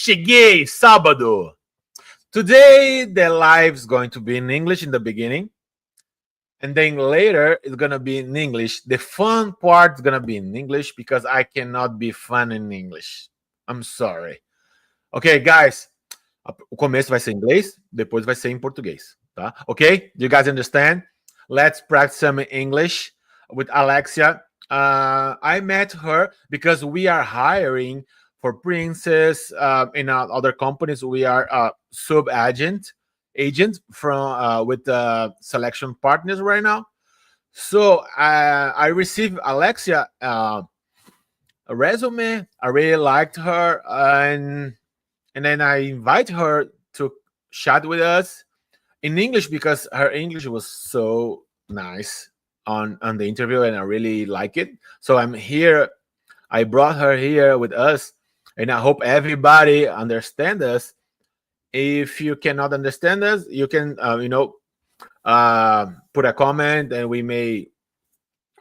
Cheguei, sábado. Today, the live is going to be in English in the beginning. And then later, it's going to be in English. The fun part is going to be in English because I cannot be fun in English. I'm sorry. Okay, guys. O começo vai ser em inglês, depois vai ser em português, tá? Okay? Do you guys understand? Let's practice some English with Alexia. I met her because we are hiring for Princess in other companies. We are sub agent from with selection partners right now. So I received Alexia a resume. I really liked her, and then I invite her to chat with us in English because her English was so nice on the interview, and I really like it. So I'm here. I brought her here with us, and I hope everybody understand us. If you cannot understand us, you can put a comment, and we may,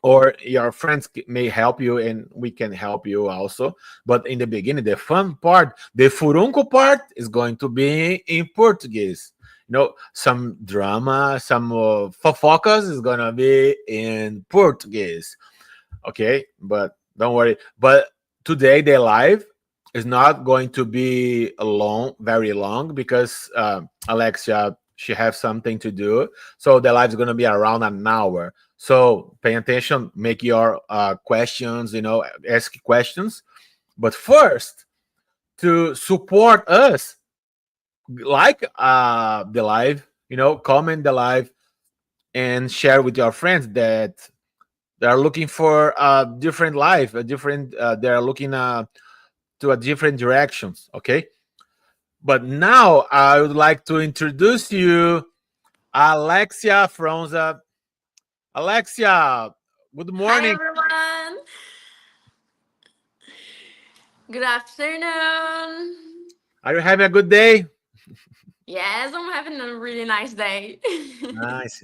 or your friends may help you, and we can help you also. But in the beginning, the fun part, the furunco part, is going to be in Portuguese. Some drama, some fofocas is gonna be in Portuguese. Okay, but don't worry. But today the live is not going to be very long, because Alexia, she has something to do. So the live is going to be around an hour. So pay attention, make your questions, ask questions. But first, to support us, like the live, comment the live and share with your friends that they are looking for a different life, they are looking to a different directions. Okay, but now I would like to introduce you Alexia Fronza. Alexia, good Hi morning. everyone. Good afternoon. Are you having a good day? Yes, I'm having a really nice day. Nice.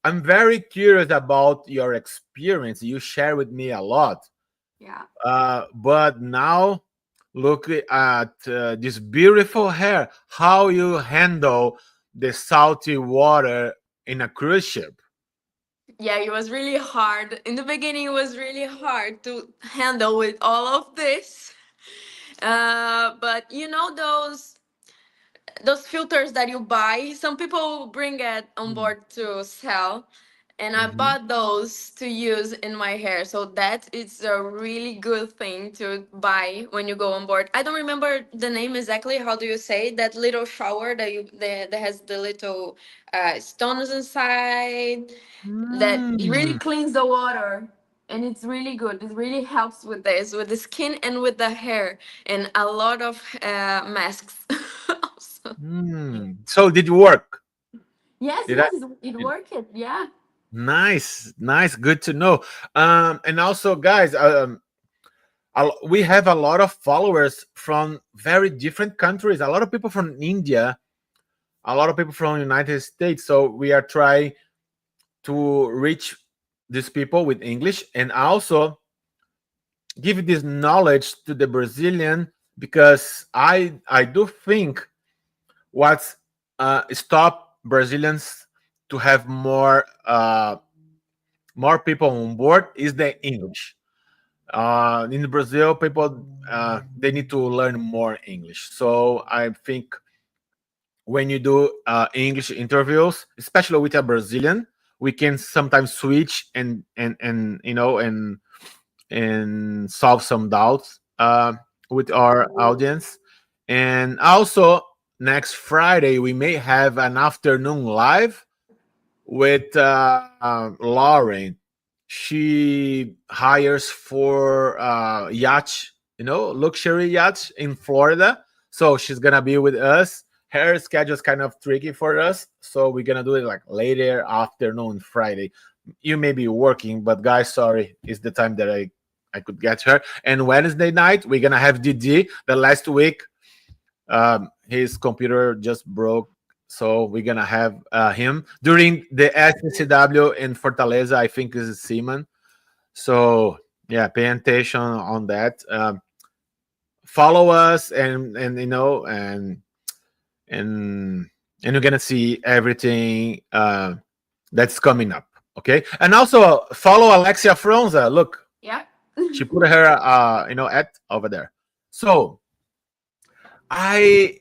I'm very curious about your experience. You share with me a lot. Yeah. But now look at this beautiful hair. How you handle the salty water in a cruise ship? Yeah, it was really hard. In the beginning it was really hard to handle with all of this. But those filters that you buy, some people bring it on Mm. board to sell, and I Mhm. bought those to use in my hair, so that is a really good thing to buy when you go on board. I don't remember the name exactly. How do you say that little shower that has the little stones inside, that really Mm. cleans the water, and it's really good. It really helps with this, with the skin and with the hair, and a lot of masks also. So did you work? Yes, Did I? yes, it worked. Yeah. Nice. Good to know. And also, guys, we have a lot of followers from very different countries. A lot of people from India, a lot of people from United States. So we are trying to reach these people with English, and also give this knowledge to the Brazilian, because I do think what's stop Brazilians to have more people on board is the English. In Brazil, people they need to learn more English. So I think when you do English interviews, especially with a Brazilian, we can sometimes switch and and solve some doubts with our audience. And also next Friday we may have an afternoon live with Lauren. She hires for yacht, luxury yacht in Florida. So she's gonna be with us. Her schedule is kind of tricky for us, so we're gonna do it like later afternoon Friday. You may be working, but guys, sorry, it's the time that I could get her. And Wednesday night we're gonna have DD. The last week his computer just broke, so we're gonna have him during the SCCW in Fortaleza. I think is Seaman. So yeah, pay attention on that. Follow us, and and you're gonna see everything that's coming up. Okay, and also follow Alexia Fronza. Look, Yeah. she put her at over there. So I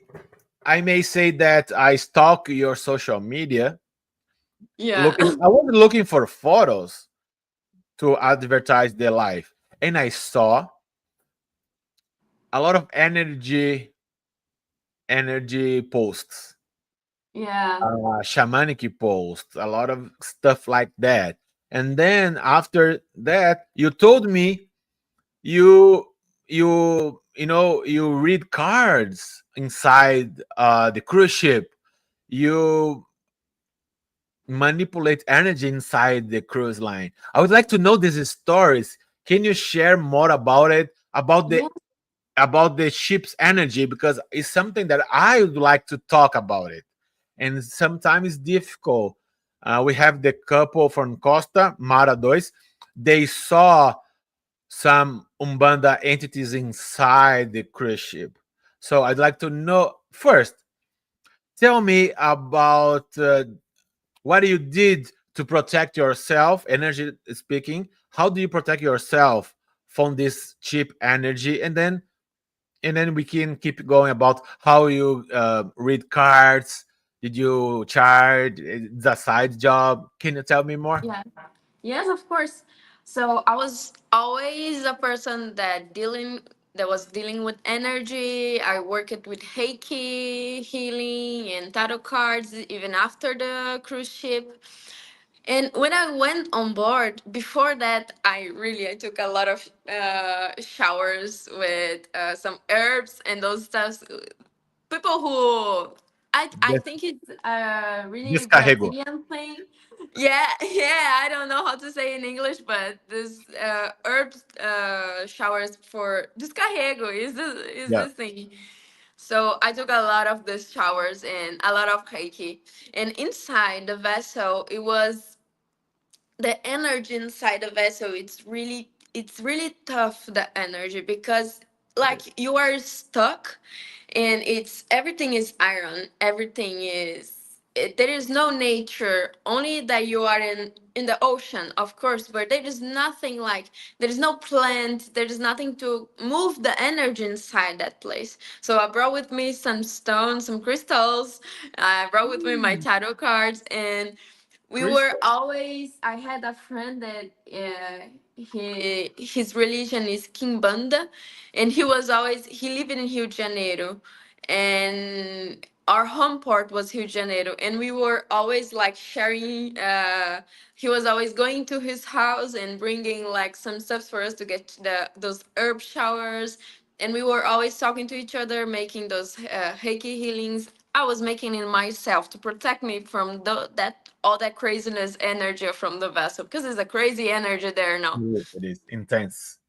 I may say that I stalk your social media. Yeah. I was looking for photos to advertise their life, and I saw a lot of energy posts, Yeah. shamanic posts, a lot of stuff like that. And then after that, you told me you you read cards inside the cruise ship. You manipulate energy inside the cruise line. I would like to know these stories. Can you share more about it? Yeah. About the ship's energy, because it's something that I would like to talk about it. And sometimes it's difficult. We have the couple from Costa, Mara Dois. They saw some Umbanda entities inside the cruise ship. So I'd like to know first, tell me about what you did to protect yourself, energy speaking. How do you protect yourself from this cheap energy? And then we can keep going about how you read cards. Did you charge? It's a side job. Can you tell me more? Yeah. Yes, of course. So I was always a person that was dealing with energy. I worked with Reiki, healing, and tarot cards even after the cruise ship. And when I went on board, before that, I took a lot of showers with some herbs and those stuff. People who I Des- think it's a really Descarrego. Brazilian thing. Yeah, yeah. I don't know how to say in English, but this herbs showers for descarrego is Yeah. this thing. So I took a lot of these showers and a lot of Reiki. And inside the vessel, it was the energy inside the vessel. It's really tough, the energy, because like you are stuck, and it's everything is iron, everything is there is no nature, only that you are in the ocean, of course, but there is nothing, like there is no plant, there is nothing to move the energy inside that place. So I brought with me some stones, some crystals. I brought with me my Mm, tarot cards, and we were crystal. always I had a friend that his religion is Kimbanda, and he lived in Rio de Janeiro, and our home port was Rio de Janeiro, and we were always like sharing. He was always going to his house and bringing like some stuff for us to get those herb showers, and we were always talking to each other, making those Reiki healings. I was making it myself to protect me from that all that craziness energy from the vessel, because it's a crazy energy there now. It is intense.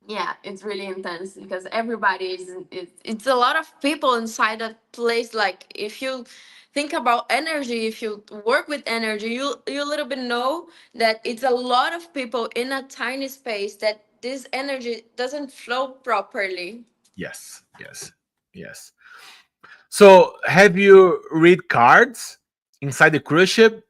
Yeah, it's really intense because everybody it's a lot of people inside that place. Like if you think about energy, if you work with energy, you a little bit know that it's a lot of people in a tiny space that this energy doesn't flow properly. Yes, yes, yes. So, have you read cards inside the cruise ship?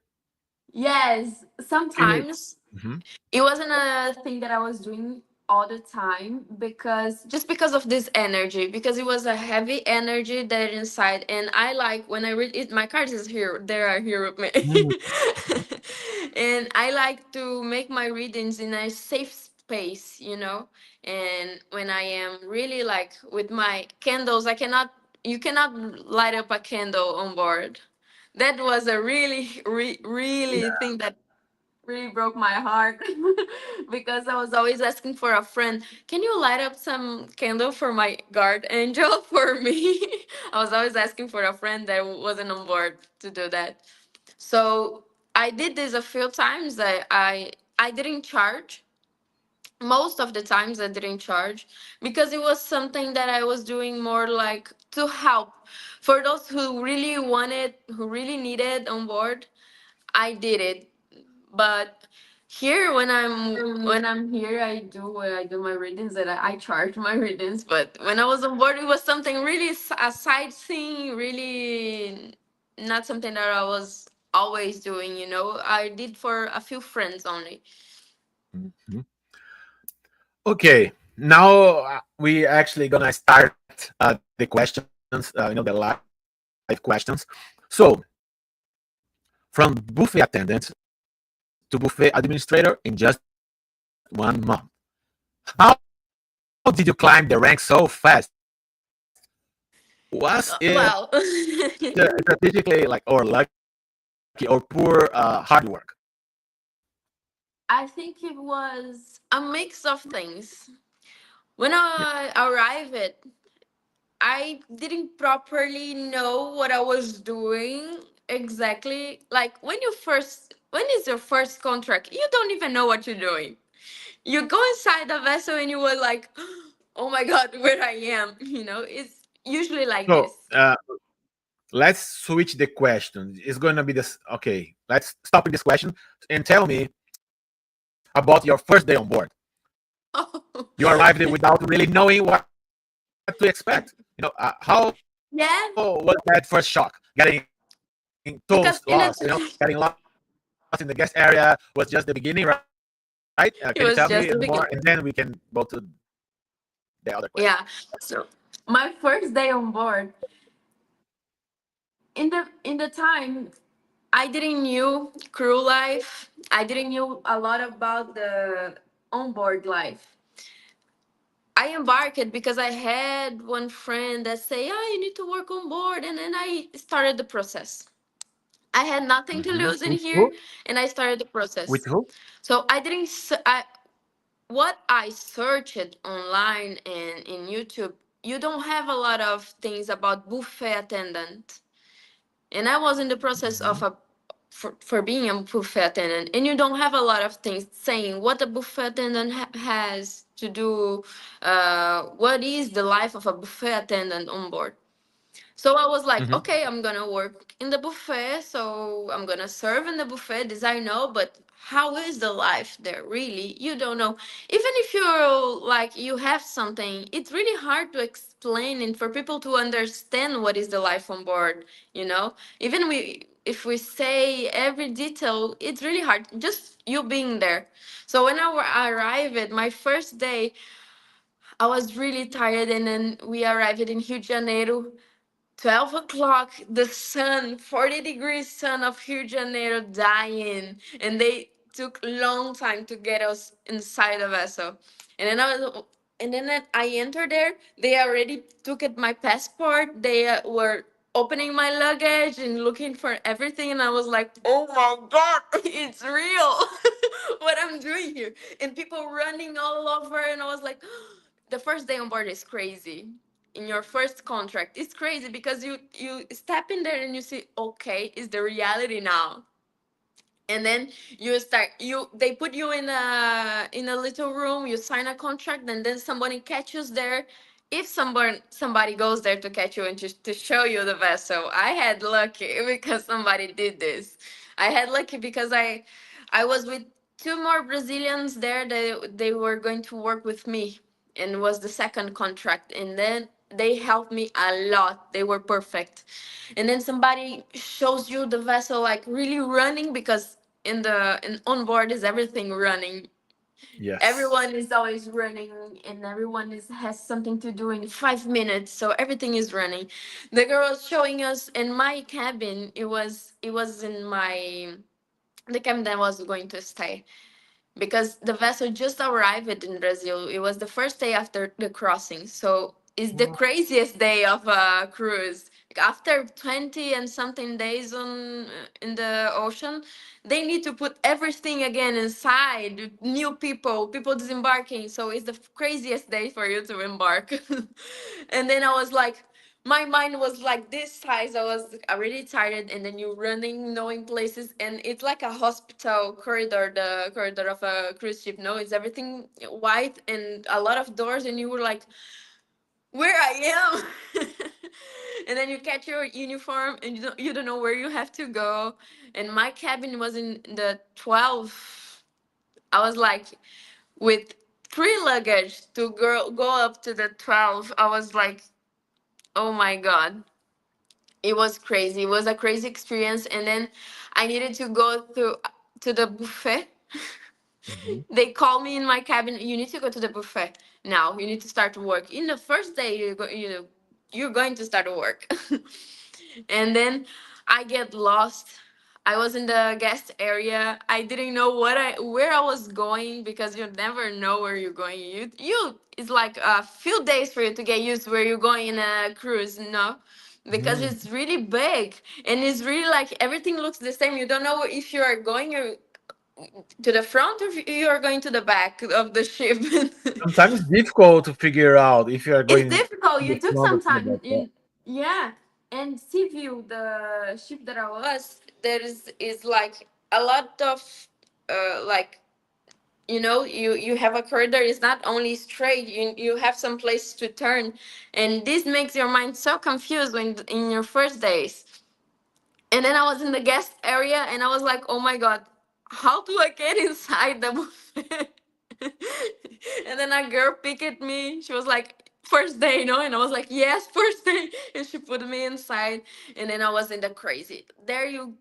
Yes, Can you? sometimes. Mhm. It wasn't a thing that I was doing all the time, because just because of this energy, because it was a heavy energy there inside. And I like when I read it, my cards is here, they are here with me. Mm, And I like to make my readings in a safe space, and when I am really like with my candles, I cannot you cannot light up a candle on board. That was a really really yeah. thing that really broke my heart. Because I was always asking for a friend, can you light up some candle for my guard angel for me? I was always asking for a friend that wasn't on board to do that. So I did this a few times. I didn't charge. Most of the times I didn't charge, because it was something that I was doing more like to help for those who really wanted, who really needed on board. I did it. But here, when I'm here, I do my readings, and I charge my readings. But when I was on board, it was something really a sightseeing, really not something that I was always doing. I did for a few friends only. Mhm. Okay, now we actually gonna start the questions. The live questions. So, from buffet attendant to buffet administrator in just 1 month, how did you climb the ranks so fast? Was it Well, strategically like or lucky or poor hard work? I think it was a mix of things. When I arrived, I didn't properly know what I was doing exactly. Like when is your first contract? You don't even know what you're doing. You go inside the vessel and you were like, oh my God, where I am. It's usually like So this. let's switch the question. It's going to be this. Okay, let's stop in this question and tell me about your first day on board. You arrived without really knowing what to expect. How was that first Yeah, shock? Getting toast lost, getting because lost in the guest area was just the beginning, right? Can you tell me more, and then we can it go was to just the beginning. the other question? Yeah. So my first day on board, in the time, I didn't knew crew life. I didn't knew a lot about the onboard life. I embarked because I had one friend that say, "Ah, you need to work on board," and then I started the process. I had nothing to Mhm. lose in With here, who? and I started the With process. who? So I didn't. What I searched online and in YouTube, you don't have a lot of things about buffet attendant. And I was in the process Mhm. of for being a buffet attendant, and you don't have a lot of things saying what a buffet attendant has to do, what is the life of a buffet attendant on board. So I was like, Mhm. okay, I'm gonna work in the buffet, so I'm gonna serve in the buffet. This I know, but how is the life there? Really, you don't know. Even if you're like you have something, it's really hard to explain and for people to understand what is the life on board. Even if we say every detail, it's really hard. Just you being there. So when I arrived at my first day, I was really tired, and then we arrived in Rio de Janeiro. 12 o'clock, the sun, 40 degrees sun of Rio de Janeiro dying. And they took long time to get us inside the vessel. And then I entered there. They already took it my passport. They were opening my luggage and looking for everything. And I was like, oh my God, it's real. What I'm doing here. And people running all over. And I was like, the first day on board is crazy. In your first contract, it's crazy because you step in there and you see, okay, is the reality now. And then they put you in a little room, you sign a contract, and then somebody catches there. If somebody goes there to catch you and to show you the vessel, I had lucky because somebody did this. I had lucky because I was with two more Brazilians there. They were going to work with me, and it was the second contract. And then they helped me a lot. They were perfect. And then somebody shows you the vessel like really running, because in on board is everything running. Yes. Everyone is always running, and everyone is has something to do in 5 minutes, so everything is running. The girl was showing us in my cabin. It was in my the cabin that I was going to stay, because the vessel just arrived in Brazil. It was the first day after the crossing. So it's the Wow. craziest day of a cruise. Like, after 20 and something days on in the ocean, they need to put everything again inside, new people disembarking. So it's the craziest day for you to embark. And then I was like, my mind was like this size. I was already tired, and then you're running, knowing places, and it's like a hospital corridor, the corridor of a cruise ship. No, it's everything white and a lot of doors, and you were like, where I am. And then you catch your uniform, and you don't know where you have to go. And my cabin was in the 12. I was like, with three luggage to go up to the 12. I was like, oh my god, it was crazy. It was a crazy experience. And then I needed to go to the buffet. Mhm. They called me in my cabin. You need to go to the buffet now. You need to start to work. In the first day, you're going to start to work. And then I get lost. I was in the guest area. I didn't know where I was going, because you never know where you're going. You it's like a few days for you to get used to where you're going in a cruise, because Mhm. it's really big, and it's really like everything looks the same. You don't know if you are going to the front, or if you are going to the back of the ship. Sometimes it's difficult to figure out if you are It's going difficult. to the You took front or some to the time back. Yeah. in, yeah. And sea view, the ship that I was, there is like a lot of like, you have a corridor. It's not only straight. You have some place to turn, and this makes your mind so confused when in your first days. And then I was in the guest area, and I was like, oh my God, how do I get inside the buffet? And then a girl picked me. She was like, first day, and I was like, yes, first day. And she put me inside. And then I was in the crazy. There you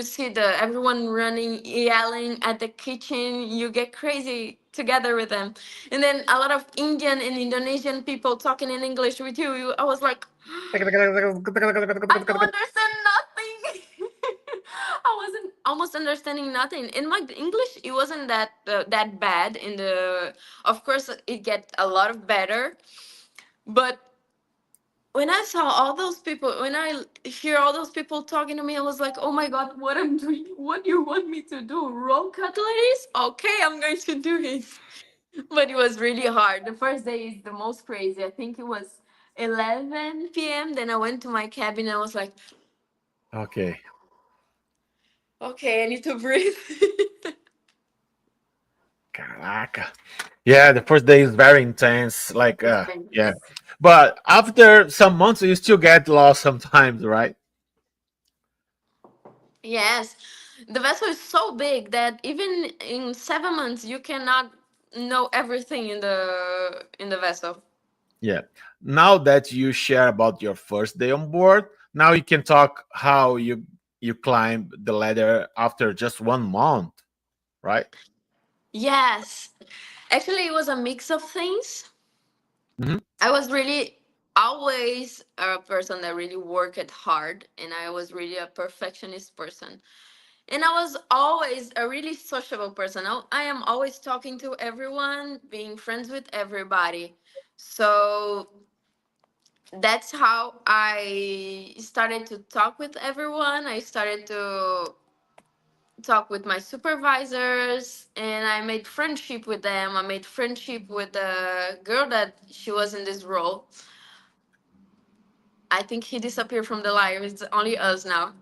see the everyone running, yelling at the kitchen. You get crazy together with them. And then a lot of Indian and Indonesian people talking in English with you. I was like, I don't understand nothing. I wasn't almost understanding nothing. In my English, it wasn't that bad. In the, of course, it get a lot of better. But when I saw all those people, when I hear all those people talking to me, I was like, oh my God, what I'm doing? What do you want me to do? Roll cutleries? Okay, I'm going to do it. But it was really hard. The first day is the most crazy. I think it was 11 p.m. Then I went to my cabin, and I was like, Okay. okay, I need to breathe. Caraca. Yeah, the first day is very intense. Like, It's yeah. dangerous. But after some months, you still get lost sometimes, right? Yes, the vessel is so big that even in 7 months you cannot know everything in the vessel. Yeah. Now that you share about your first day on board, now you can talk how you climb the ladder after just 1 month, right? Yes, actually, it was a mix of things. Hmm. I was really always a person that really worked hard, and I was really a perfectionist person. And I was always a really sociable person. I am always talking to everyone, being friends with everybody. So that's how I started to talk with everyone. I started to talk with my supervisors, and I made friendship with them. I made friendship with the girl that she was in this role. I think he disappeared from the live. It's only us now.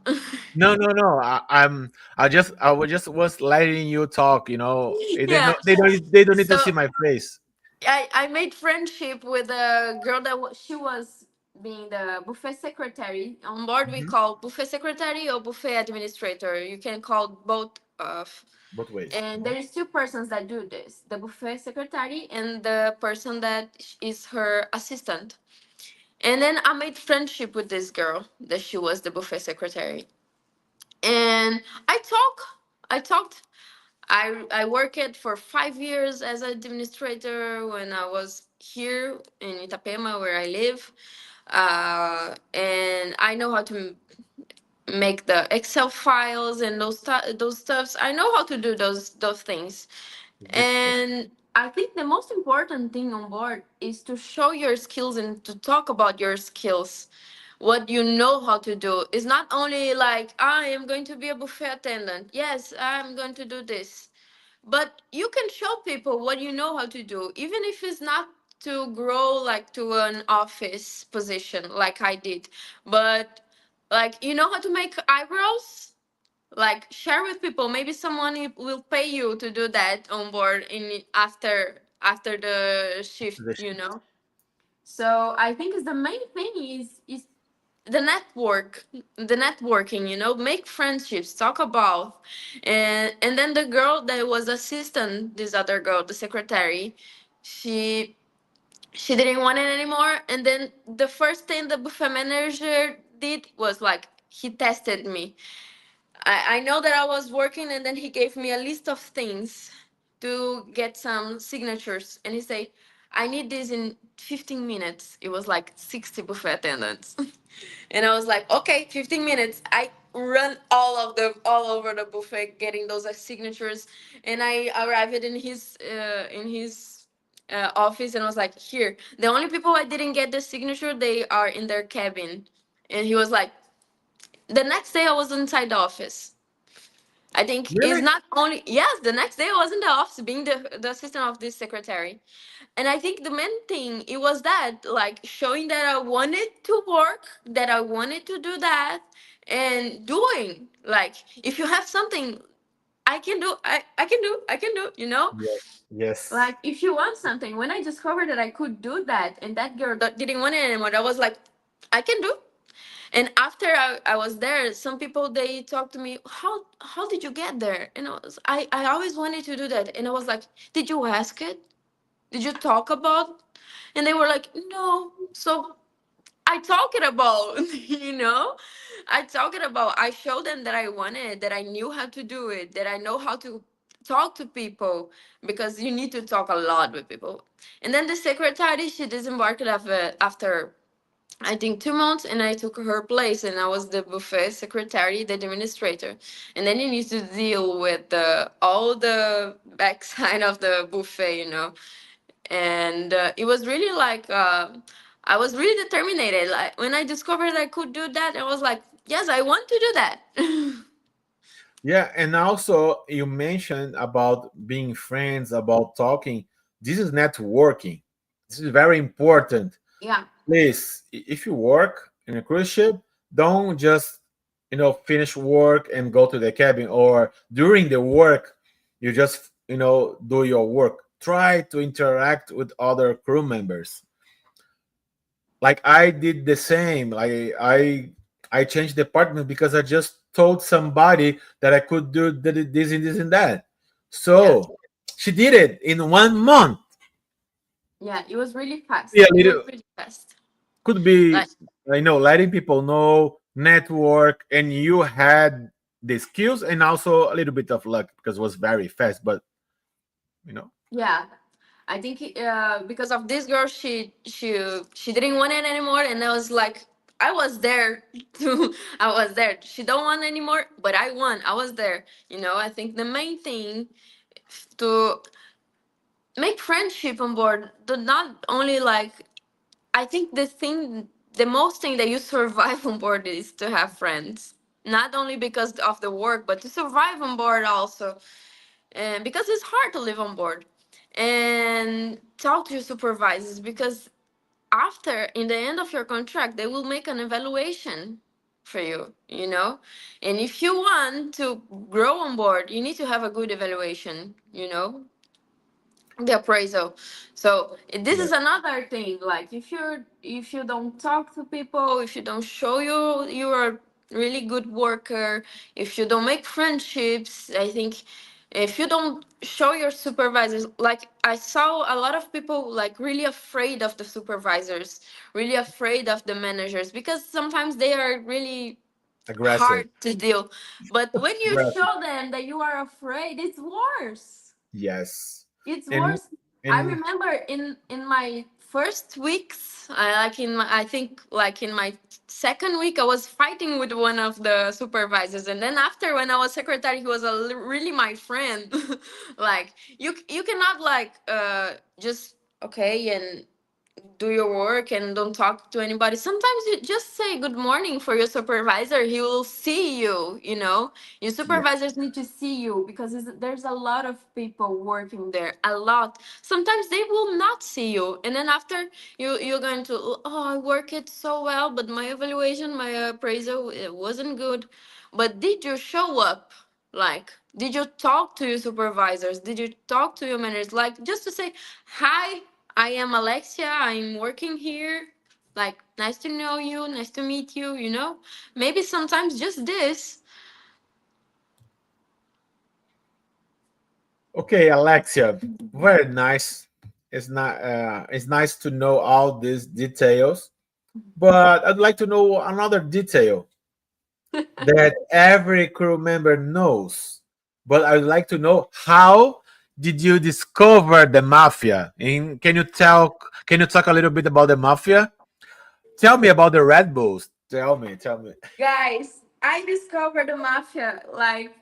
No, no, no. I was just letting you talk. Yeah. They don't need to see So my face. I made friendship with a girl that she was being the buffet secretary. On board, we Mhm. call buffet secretary or buffet administrator. You can call both of. Both ways. And there is two persons that do this: the buffet secretary and the person that is her assistant. And then I made friendship with this girl that she was the buffet secretary. And I talked. I worked for 5 years as administrator when I was here in Itapema, where I live, and I know how to make the Excel files and those stuffs. I know how to do those things. And I think the most important thing on board is to show your skills and to talk about your skills. What you know how to do is not only like, I am going to be a buffet attendant. Yes, I'm going to do this. But you can show people what you know how to do, even if it's not to grow like to an office position like I did. But like, you know how to make eyebrows? Like, share with people. Maybe someone will pay you to do that on board in after the shift, you Position. know. So I think is the main thing is the networking, you know, make friendships, talk about. And then the girl that was assistant, this other girl, the secretary, she she didn't want it anymore. And then the first thing the buffet manager did was like, he tested me. I know that I was working, and then he gave me a list of things to get some signatures. And he said, I need this in 15 minutes. It was like 60 buffet attendants. And I was like, okay, 15 minutes. I run all over the buffet getting those signatures. And I arrived in his office, and I was like, here. The only people I didn't get the signature, they are in their cabin. And he was like, the next day I was inside the office. I think is Really? not only, yes, the next day I was in the office being the assistant of this secretary. And I think the main thing it was that, like, showing that I wanted to work, that I wanted to do that, and doing, like, if you have something I can do, I can do, you know? Yes. Yes. Like, if you want something, when I discovered that I could do that, and that girl that didn't want it anymore, I was like, I can do. And after I was there, some people they talked to me, how did you get there? And I always wanted to do that. And I was like, did you ask it? Did you talk about? And they were like, no. So I talk it about, you know? I talk it about, I showed them that I wanted, that I knew how to do it, that I know how to talk to people, because you need to talk a lot with people. And then the secretary, she disembarked after I think 2 months, and I took her place, and I was the buffet secretary, the administrator. And then you need to deal with all the backside of the buffet, you know. And it was really like, I was really determined. Like, when I discovered I could do that, I was like, yes, I want to do that. Yeah, and also you mentioned about being friends, about talking. This is networking. This is very important. Yeah. Please, if you work in a cruise ship, don't just finish work and go to the cabin, or during the work you just do your work. Try to interact with other crew members. Like I did the same. Like I changed department because I just told somebody that I could do this and this and that. Yeah. So she did it in 1 month. Yeah. It was really fast. Yeah, It was little really fast. could be, Like, letting people know, network, and you had the skills and also a little bit of luck because it was very fast. But you know, yeah. I think because of this girl, she didn't want it anymore, and I was like, I was there too. I was there. She don't want anymore, but I won. I was there. You know, I think the main thing to make friendship on board, the not only like, I think the most thing that you survive on board is to have friends. Not only because of the work, but to survive on board also, and because it's hard to live on board. And talk to your supervisors, because after, in the end of your contract, they will make an evaluation for you, you know. And if you want to grow on board, you need to have a good evaluation, you know, the appraisal. So this yeah, is another thing, like, if you don't talk to people, if you don't show you're a really good worker, if you don't make friendships, I think, if you don't show your supervisors, like, I saw a lot of people like really afraid of the supervisors, really afraid of the managers, because sometimes they are really Aggressive. hard to deal. But when you Aggressive. show them that you are afraid, it's worse. Yes. It's And worse. I and remember in my first weeks, I think like in my second week, I was fighting with one of the supervisors, and then after when I was secretary, he was really my friend. Like you cannot like just okay and do your work and don't talk to anybody. Sometimes you just say good morning for your supervisor. He will see you, you know. Your yeah. supervisors need to see you because there's a lot of people working there. A lot. Sometimes they will not see you. And then after you're going to, oh, I work it so well, but my evaluation, my appraisal, it wasn't good. But did you show up? Like, did you talk to your supervisors? Did you talk to your managers? Like, just to say, hi, I am Alexia. I'm working here. Like, nice to know you. Nice to meet you. You know, maybe sometimes just this. Okay, Alexia. Very nice. It's nice to know all these details. But I'd like to know another detail that every crew member knows. But I'd like to know, how did you discover the mafia? And can you talk a little bit about the mafia? Tell me about the Red Bulls. Tell me. Guys, I discovered the mafia like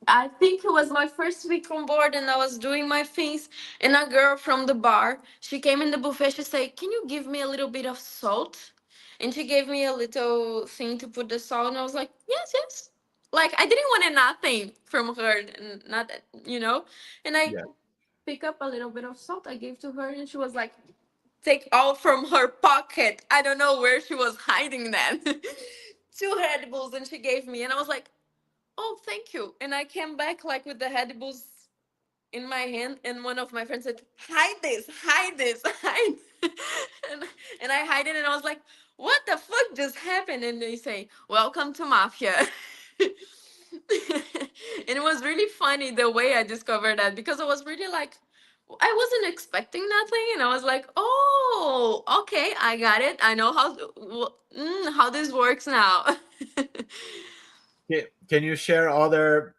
I think it was my first week on board and I was doing my things and a girl from the bar, she came in the buffet, she said, "Can you give me a little bit of salt?" And she gave me a little thing to put the salt and I was like, "Yes, yes." Like I didn't want nothing from her and not you know. And I Yeah. pick up a little bit of salt I gave to her and she was like, take all from her pocket. I don't know where she was hiding that. Two Red Bulls and she gave me and I was like, oh, thank you. And I came back like with the edibles in my hand, and one of my friends said, hide this, hide. and, and I hide it, and I was like, what the fuck just happened? And they say, welcome to Mafia. And it was really funny the way I discovered that because I was really like, I wasn't expecting nothing, and I was like, "Oh, okay, I got it. I know how this works now." Can you share other?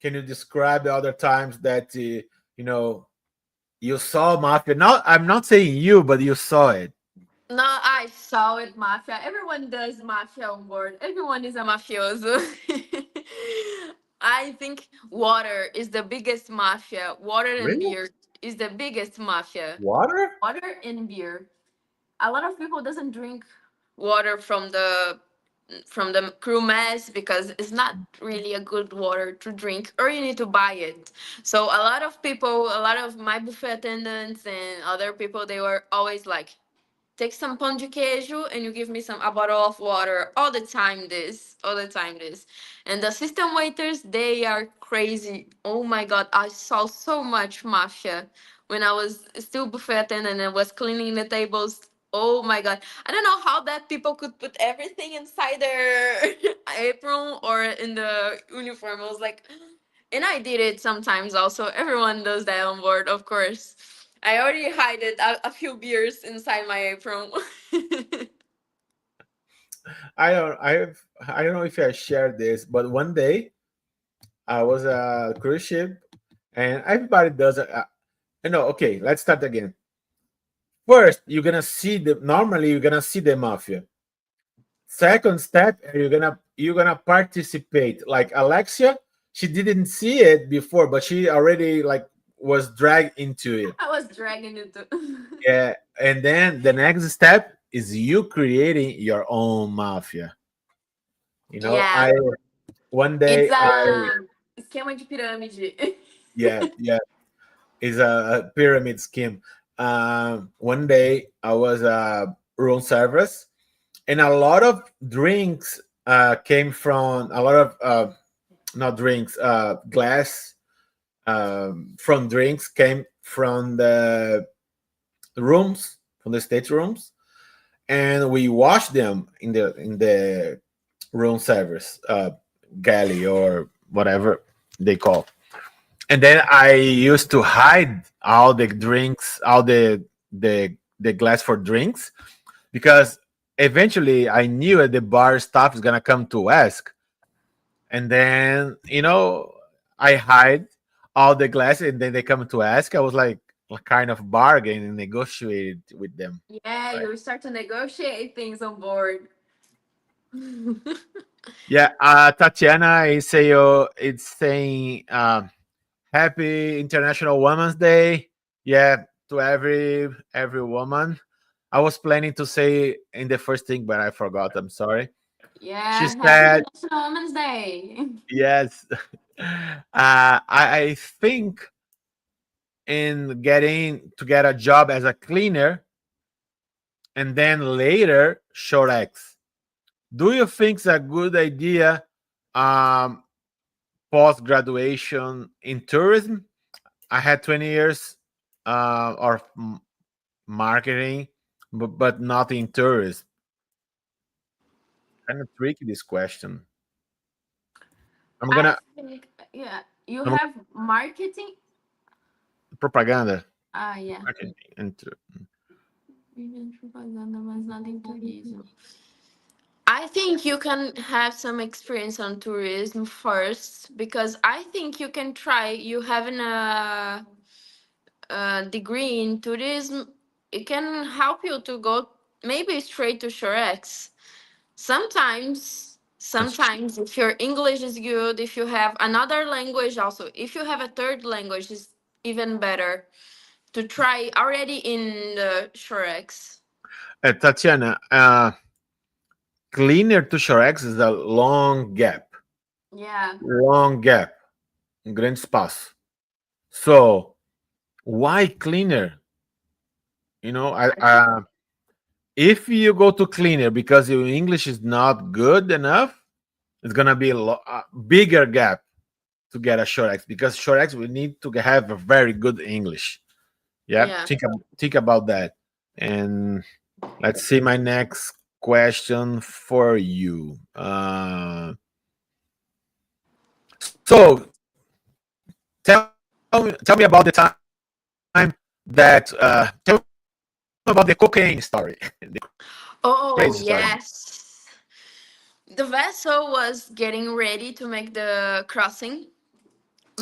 Can you describe the other times that you know you saw mafia? Not, I'm not saying you, but you saw it. No, I saw it, mafia. Everyone does mafia on board. Everyone is a mafioso. I think water is the biggest mafia. Water and Really? beer is the biggest mafia. Water? Water and beer. A lot of people doesn't drink water from the crew mess because it's not really a good water to drink or you need to buy it. So a lot of people, a lot of my buffet attendants and other people, they were always like, take some pão de queijo and you give me a bottle of water all the time, this all the time, this. And the system waiters, they are crazy. Oh my god, I saw so much mafia when I was still buffet attendant and I was cleaning the tables. Oh my god, I don't know how that people could put everything inside their apron or in the uniform. I was like, and I did it sometimes also. Everyone does that on board, of course. I already hid it a few beers inside my apron. I don't know if I shared this, but one day I was a cruise ship, and everybody does it. No, okay, let's start again. First, you're gonna see the mafia. Second step, you're gonna participate. Like Alexia, she didn't see it before, but she already like was dragged into it. I was dragging it. Yeah, and then the next step is you creating your own mafia. Yeah, I one it's day I a esquema de pirâmide. yeah, yeah, is a pyramid scheme. One day I was a room service, and a lot of drinks came from a lot of not drinks, glass from drinks came from the rooms, from the state rooms, and we washed them in the room service galley or whatever they call. And then I used to hide all the drinks, all the glass for drinks, because eventually I knew that the bar staff is gonna come to ask, and then I hide all the glasses, and then they come to ask. I was like kind of bargain and negotiated with them. Yeah, Right. you start to negotiate things on board. Yeah, Tatiana is say it's saying Happy International Women's Day. Yeah, to every woman. I was planning to say in the first thing, but I forgot. I'm sorry. She Yeah, happy said International Women's Day. yes. I think in getting to get a job as a cleaner and then later short X. Do you think it's a good idea um, post graduation in tourism? I had 20 years of marketing, but not in tourism. Kind of tricky this question. I'm I gonna think, yeah, you I'm have marketing. propaganda. Ah, yeah. Marketing and Even propaganda was not in tourism. I think you can have some experience on tourism first because I think you can try. You having a degree in tourism, it can help you to go maybe straight to Shorex. that's true. Sometimes if your English is good, if you have another language also, if you have a third language, is even better to try already in the Shorex. Tatiana, cleaner to shore X is a long gap. Yeah. Long gap. Um grande espaço. So why cleaner? If you go to cleaner because your English is not good enough, it's gonna be a bigger gap to get a short X because short X we need to have a very good English. Yeah, Yeah. think about that. And let's see my next question for you. So tell me about the time that tell me about the cocaine story, the crazy story. Oh, yes. The vessel was getting ready to make the crossing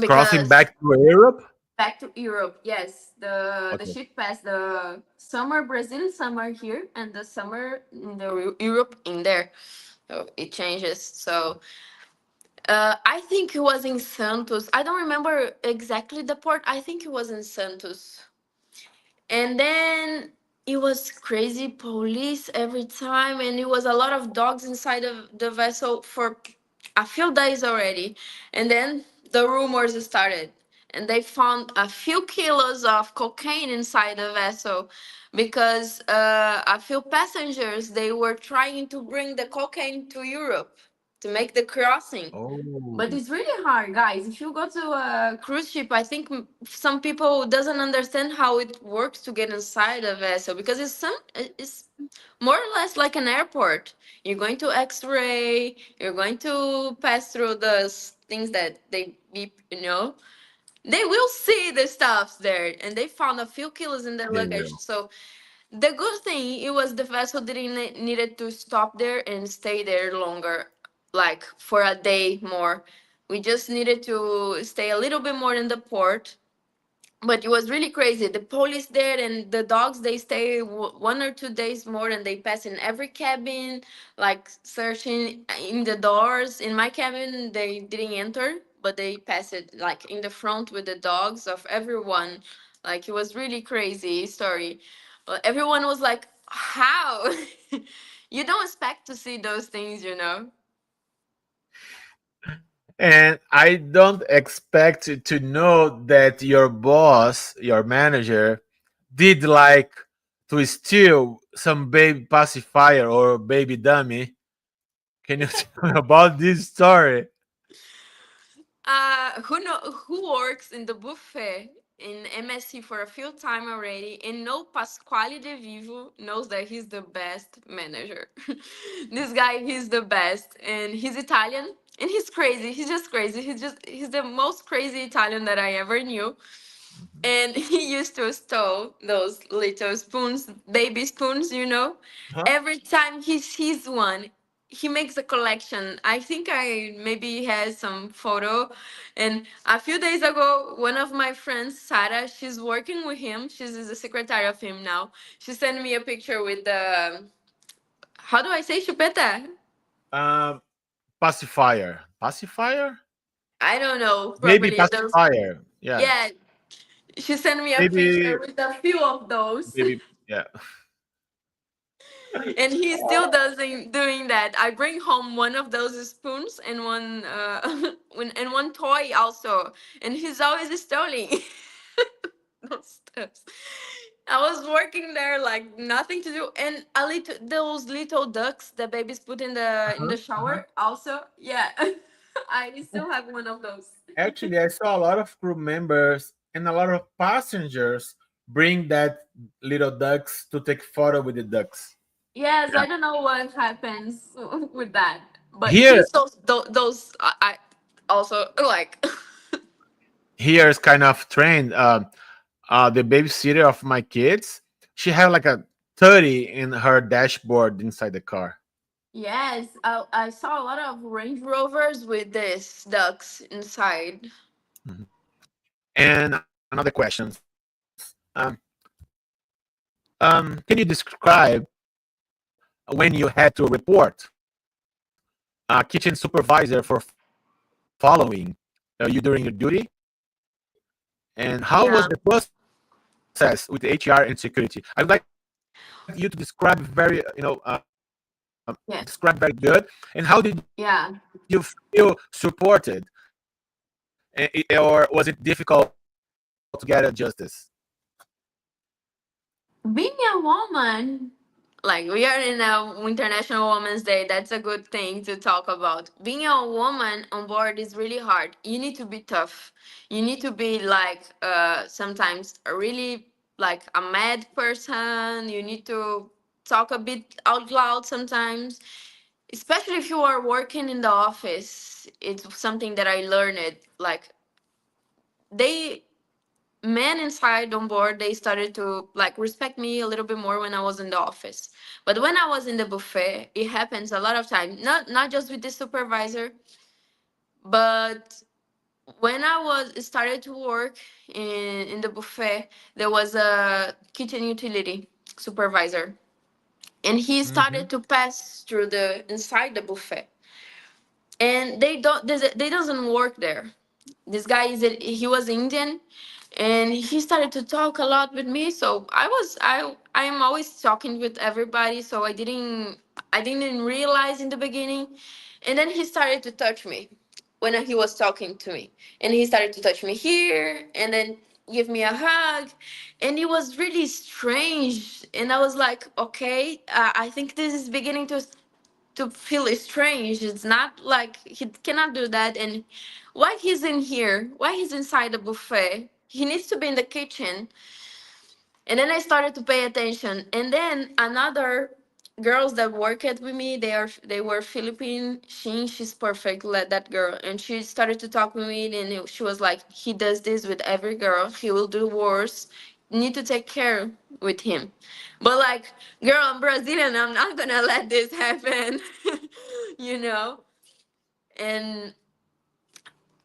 Crossing because back to Europe. back to Europe. Yes, the Okay. ship passed the summer Brazil, summer here, and the summer in the Europe in there. So it changes. So I think it was in Santos. I don't remember exactly the port. I think it was in Santos. And then it was crazy police every time, and it was a lot of dogs inside of the vessel for a few days already. And then the rumors started, and they found a few kilos of cocaine inside the vessel because a few passengers they were trying to bring the cocaine to Europe to make the crossing. But Oh, it's really hard, guys. If you go to a cruise ship, I think some people doesn't understand how it works to get inside a vessel because it's more or less like an airport. You're going to X-ray. You're going to pass through the things that they beep. They will see the stuffs there, and they found a few kilos in their they luggage. will. So the good thing it was the vessel didn't needed to stop there and stay there longer, like for a day more. We just needed to stay a little bit more in the port, but it was really crazy. The police there and the dogs they stay 1 or 2 days more, and they pass in every cabin, like searching in the doors. In my cabin, they didn't enter, but they passed it like in the front with the dogs of everyone. Like it was really crazy story. Everyone was like, "How?" You don't expect to see those things. And I don't expect to know that your boss, your manager, did like to steal some baby pacifier or baby dummy. Can you tell me about this story? Who works in the buffet in MSC for a few time already and know Pasquale De Vivo knows that he's the best manager. This guy, he's the best, and he's Italian, and he's crazy. He's just crazy. He's the most crazy Italian that I ever knew. Mhm. and he used to steal those little spoons, baby spoons, Huh? every time he sees one. He makes a collection. I think I maybe has some photo. And a few days ago, one of my friends, Sarah, she's working with him, she's the secretary of him now. She sent me a picture with the, how do I say chupeta? Um, pacifier. Pacifier? I don't know Baby properly those. pacifier. Yeah. Yeah, she sent me a Baby, picture with a few of those. baby. Yeah. And he still doesn't doing that. I bring home one of those spoons and one and one toy also, and he's always stealing those stuff. I was working there like nothing to do, and a little those little ducks that babies put in Uh-huh. the Uh-huh. shower also. Yeah, I still have one of those. Actually, I saw a lot of crew members and a lot of passengers bring that little ducks to take photo with the ducks. Yes, Yeah. I don't know what happens with that, but Here, he's those I also like. here is kind of trained. The babysitter of my kids, she had like a 30 in her dashboard inside the car. Yes, I saw a lot of Range Rovers with this ducks inside. Mhm. And another questions. Can you describe when you had to report a kitchen supervisor for following you during your duty? And how was the Yeah, process with the HR and security? I would like you to describe very, describe very good. And how did you feel supported? yeah. Or was it difficult to get a justice? Being a woman, like we are in a International Women's Day, that's a good thing to talk about. Being a woman on board is really hard. You need to be tough. You need to be like sometimes a really like a mad person. You need to talk a bit out loud sometimes, especially if you are working in the office. It's something that I learned. Like they men inside on board, they started to like respect me a little bit more when I was in the office. But when I was in the buffet, it happens a lot of time, not just with the supervisor, but when I was started to work in the buffet, there was a kitchen utility supervisor, and he Mhm. started to pass through the inside the buffet, and they doesn't work there. This guy he was Indian, and he started to talk a lot with me. So I'm always talking with everybody. So I didn't realize in the beginning, and then he started to touch me when he was talking to me, and he started to touch me here, and then give me a hug, and it was really strange. And I was like, okay, I think this is beginning to feel strange. It's not like he cannot do that. And why he's in here? Why he's inside the buffet? He needs to be in the kitchen. And then I started to pay attention. And then another girls that worked with me, they were Philippine. She's perfect, let that girl. And she started to talk with me, and she was like, he does this with every girl. He will do worse. You need to take care with him. But like, girl, I'm Brazilian. I'm not gonna let this happen. you know. And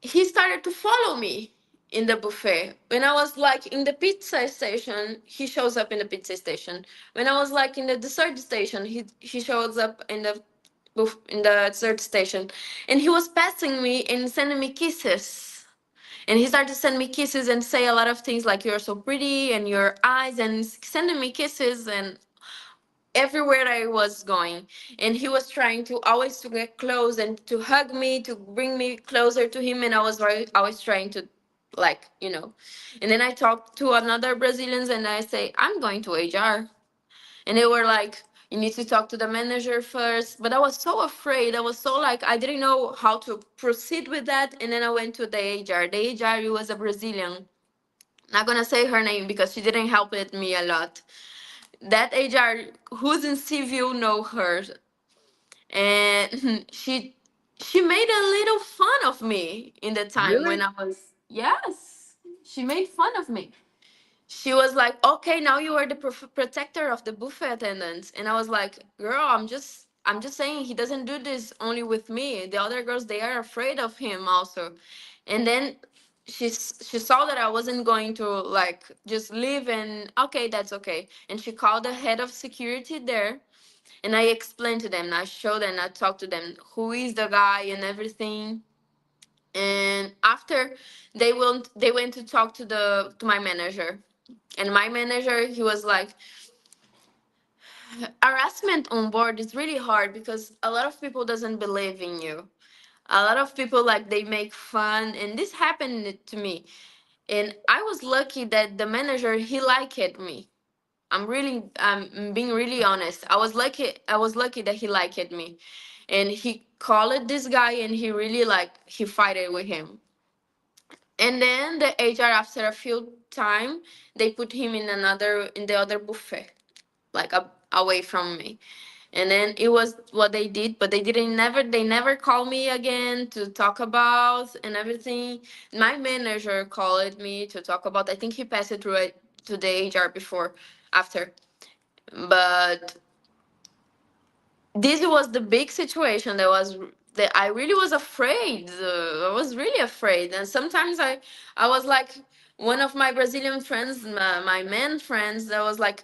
he started to follow me in the buffet. When I was like in the pizza station, he shows up in the pizza station. When I was like in the dessert station, he shows up in the dessert station. And he was passing me and sending me kisses. And he started to send me kisses and say a lot of things like you're so pretty and your eyes, and sending me kisses and everywhere I was going. And he was trying to always to get close and to hug me, to bring me closer to him. And I was always trying to like. And then I talked to another Brazilians and I say, I'm going to HR. And they were like, you need to talk to the manager first. But I was so afraid. I was so like, I didn't know how to proceed with that. And then I went to the HR. The HR was a Brazilian. Not gonna say her name because she didn't help it me a lot. That HR who's in civil know her, and she made a little fun of me in the time when Really? I was, yes. She made fun of me. She was like, "Okay, now you are the protector of the buffet attendants," and I was like, "Girl, I'm just saying he doesn't do this only with me. The other girls, they are afraid of him also." And then she saw that I wasn't going to like just leave and okay, that's okay. And she called the head of security there, and I explained to them, and I showed them, I talked to them who is the guy and everything. And after they went to talk to my manager, and my manager, he was like, harassment on board is really hard because a lot of people doesn't believe in you. A lot of people like they make fun, and this happened to me. And I was lucky that the manager, he liked me. I'm being really honest. I was lucky that he liked me. And he called this guy, and he really like he fighted with him. And then the HR, after a few time, they put him in the other buffet, like away from me. And then it was what they did, but they never called me again to talk about and everything. My manager called me to talk about, I think he passed it through it to the HR before, after. But this was the big situation that I really was afraid. I was really afraid. And sometimes I was like, one of my Brazilian friends, my man friends, that was like,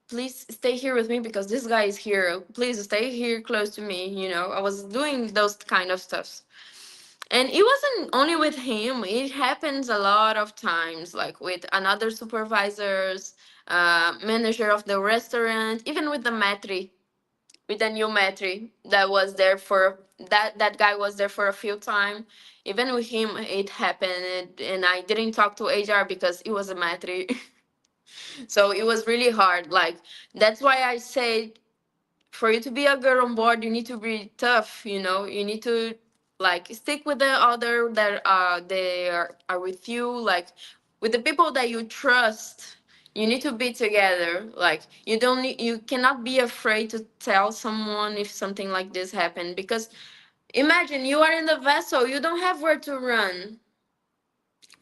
please stay here with me because this guy is here. Please stay here close to me. I was doing those kind of stuffs. And it wasn't only with him. It happens a lot of times, like with another supervisors, manager of the restaurant, even with the matri, with the new matri that was there for that guy was there for a few time. Even with him, it happened, and I didn't talk to HR because it was a matri. So it was really hard. Like, that's why I say, for you to be a girl on board, you need to be tough. You need to like stick with the other that are with you, like with the people that you trust. You need to be together. Like, you cannot be afraid to tell someone if something like this happened, because imagine you are in the vessel, you don't have where to run.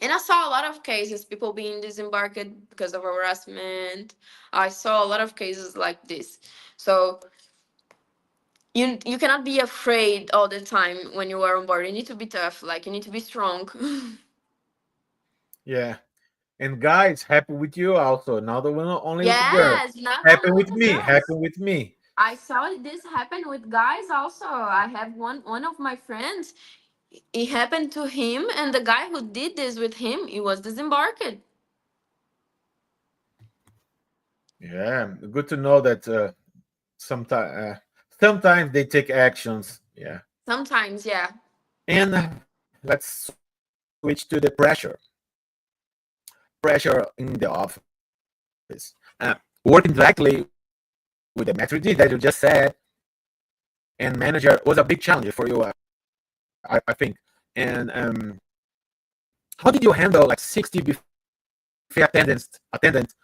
And I saw a lot of cases, people being disembarked because of harassment. I saw a lot of cases like this. So you cannot be afraid all the time when you are on board. You need to be tough. Like, you need to be strong. Yeah. And guys, happy with you also. Not the one only with the girls. Yes, not Happy only with with the me. Happy girls. with me. I saw this happen with guys also. I have one of my friends. It happened to him, and the guy who did this with him, he was disembarked. Yeah. Good to know that sometimes they take actions. Yeah. Sometimes, yeah. And let's switch to the pressure in the office. Working directly with the Metro D that you just said, and manager was a big challenge for you, I think. And how did you handle like 60 buffet attendants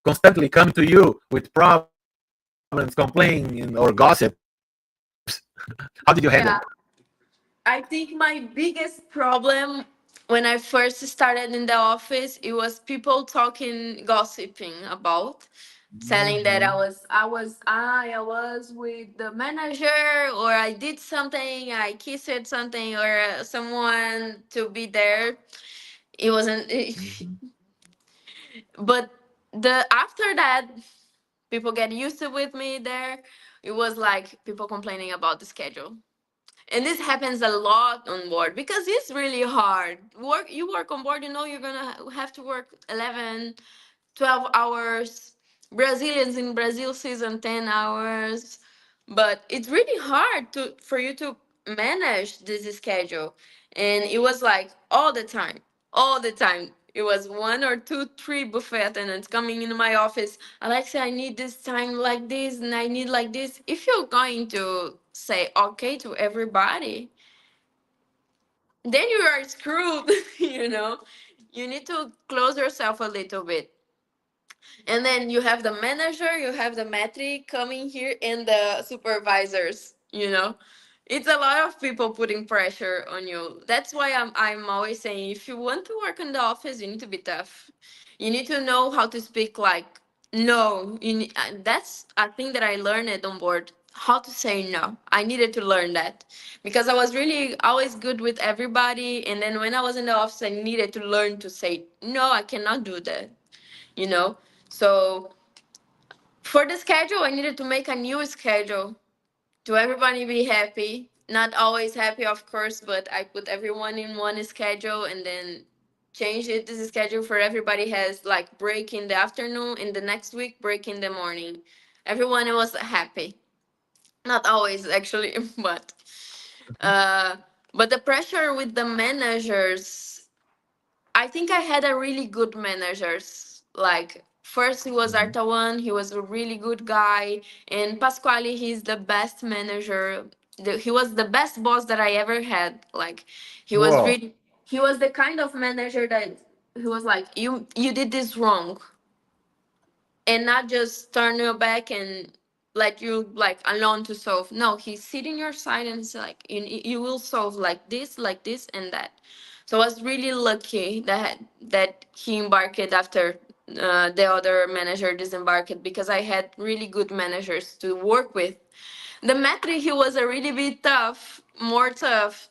constantly coming to you with problems, complaining, or gossips? How did you handle it? Yeah. I think my biggest problem when I first started in the office, it was people talking, gossiping about, telling that Mhm, I was with the manager, or I did something, I kissed something, or someone to be there. It wasn't, mhm. but the after that, people get used to with me there. It was like people complaining about the schedule. And this happens a lot on board because it's really hard. You work on board, you're gonna have to work 11, 12 hours. Brazilians in Brazil season 10 hours. But it's really hard for you to manage this schedule. And it was like all the time. All the time. It was one or two, three buffet attendants coming into my office. Alexia, I need this time like this, and I need like this. If you're going to say okay to everybody, then you are screwed. you know. You need to close yourself a little bit. And then you have the manager, you have the matri coming here, and the supervisors. It's a lot of people putting pressure on you. That's why I'm always saying, if you want to work in the office, you need to be tough. You need to know how to speak like no. That's a thing that I learned on board. How to say no. I needed to learn that because I was really always good with everybody, and then when I was in the office, I needed to learn to say no. I cannot do that. You know. So for the schedule, I needed to make a new schedule to everybody be happy. Not always happy, of course, but I put everyone in one schedule and then change it. This schedule for everybody has like break in the afternoon and the next week break in the morning. Everyone was happy. Not always actually, uh, but the pressure with the managers, I think I had a really good managers. Like first he was Mhm. Artawan, he was a really good guy, and Pasquale, he's the best manager. He was the best boss that I ever had. Like Whoa. he was the kind of manager that he was like, you did this wrong, and not just turn your back and let you like alone to solve. No, he's sitting your side and it's like you will solve like this and that. So I was really lucky that he embarked after the other manager disembarked, because I had really good managers to work with. The Matri, he was a really bit tough, more tough,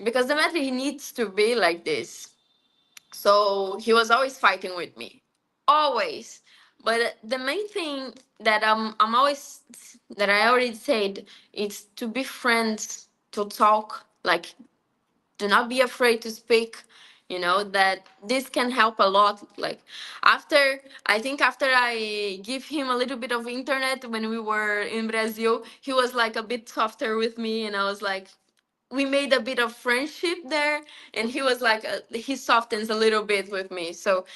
because the Matri, he needs to be like this. So he was always fighting with me, always. But the main thing that I'm always, that I already said, is to be friends, to talk. Like, do not be afraid to speak. You know that this can help a lot. Like after, I think after I give him a little bit of internet when we were in Brazil, he was like a bit softer with me, and I was like, we made a bit of friendship there, and he was like he softens a little bit with me. So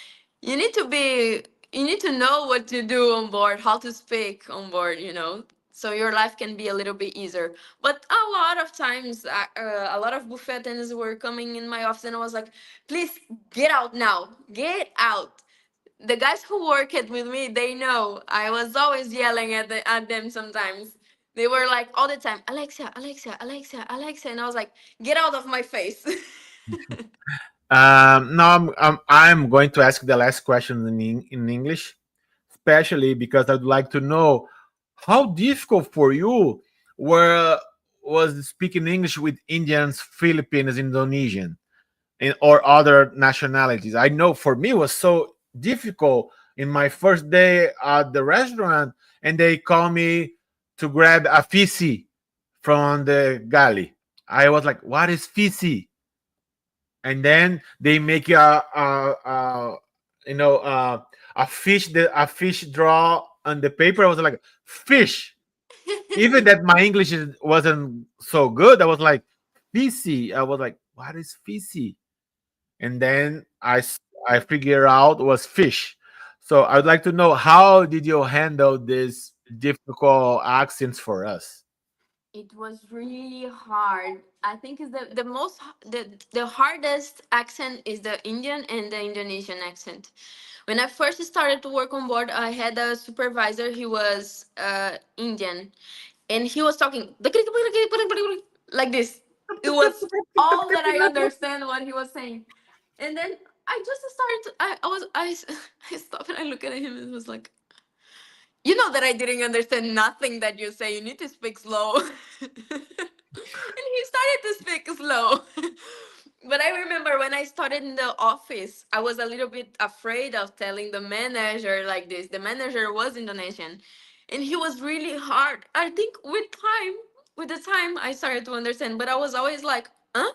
you need to be, you need to know what to do on board, how to speak on board, you know, so your life can be a little bit easier. But a lot of times a lot of buffet attendants were coming in my office, and I was like, please get out now, get out. The guys who worked with me, they know I was always yelling at them sometimes. They were like all the time, Alexia, Alexia, Alexia, Alexia. And I was like, get out of my face. Now I'm going to ask the last question in English, especially because I'd like to know how difficult for you were was speaking English with Indians, Philippines, Indonesian, or other nationalities. I know for me it was so difficult in my first day at the restaurant, and they call me to grab a fisi from the galley. I was like, "What is fisi?" And then they make you know a fish draw on the paper. I was like, fish. Even that my English wasn't so good, I was like, fisi. I was like, what is fisi? And then I figure out was fish. So I'd like to know, how did you handle this difficult accents for us? It was really hard. I think is the hardest accent is the Indian and the Indonesian accent. When I first started to work on board, I had a supervisor. He was Indian, and he was talking like this. It was all that I understand what he was saying, and then I just started. I stopped and I looked at him and was like, you know that I didn't understand nothing that you say. You need to speak slow. And he started to speak slow. But I remember when I started in the office, I was a little bit afraid of telling the manager like this. The manager was Indonesian, and he was really hard. I think with the time, I started to understand. But I was always like, huh?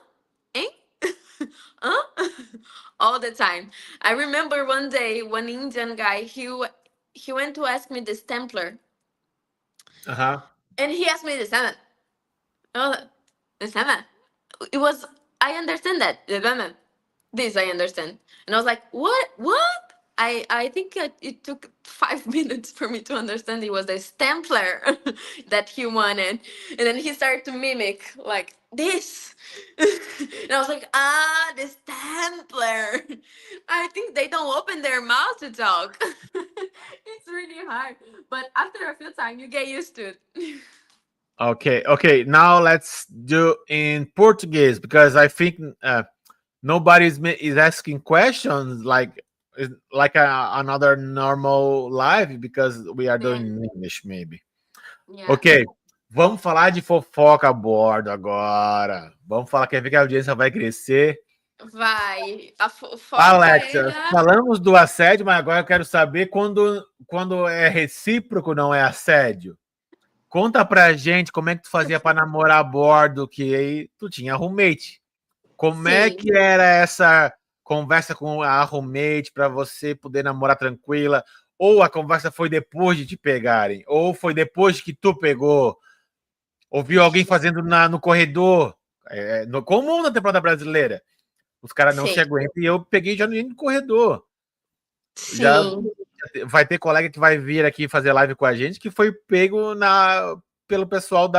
Eh? Huh? All the time. I remember one day one Indian guy, he went to ask me this Templar, Uh-huh. and he asked me the seven. Oh, the seven. It was, I understand that the seven. This I understand, and I was like, what? What? I think it took 5 minutes for me to understand it was the Templar that he wanted, and then he started to mimic like this, and I was like, ah, the Templar. I think they don't open their mouth to talk. It's really hard, but after a few times, you get used to it. Okay. Now let's do in Portuguese because I think is asking questions like another normal live because we are doing Yeah. in English, maybe. Yeah. Ok, vamos falar de fofoca a bordo agora. Vamos falar, quer ver que a audiência vai crescer? Vai. A fofoca Alexa, era. falamos do assédio, mas agora eu quero saber quando é recíproco, não é assédio. Conta pra gente como é que tu fazia para namorar a bordo, que aí tu tinha roommate. Como é Sim, que era essa conversa com a roommate para você poder namorar tranquila? Ou a conversa foi depois de te pegarem? Ou foi depois que tu pegou? Ouviu alguém fazendo no corredor? Comum na temporada brasileira. Os caras não se sim, aguentam e eu peguei já no corredor. Já sim. vai ter colega que vai vir aqui fazer live com a gente que foi pego pelo pessoal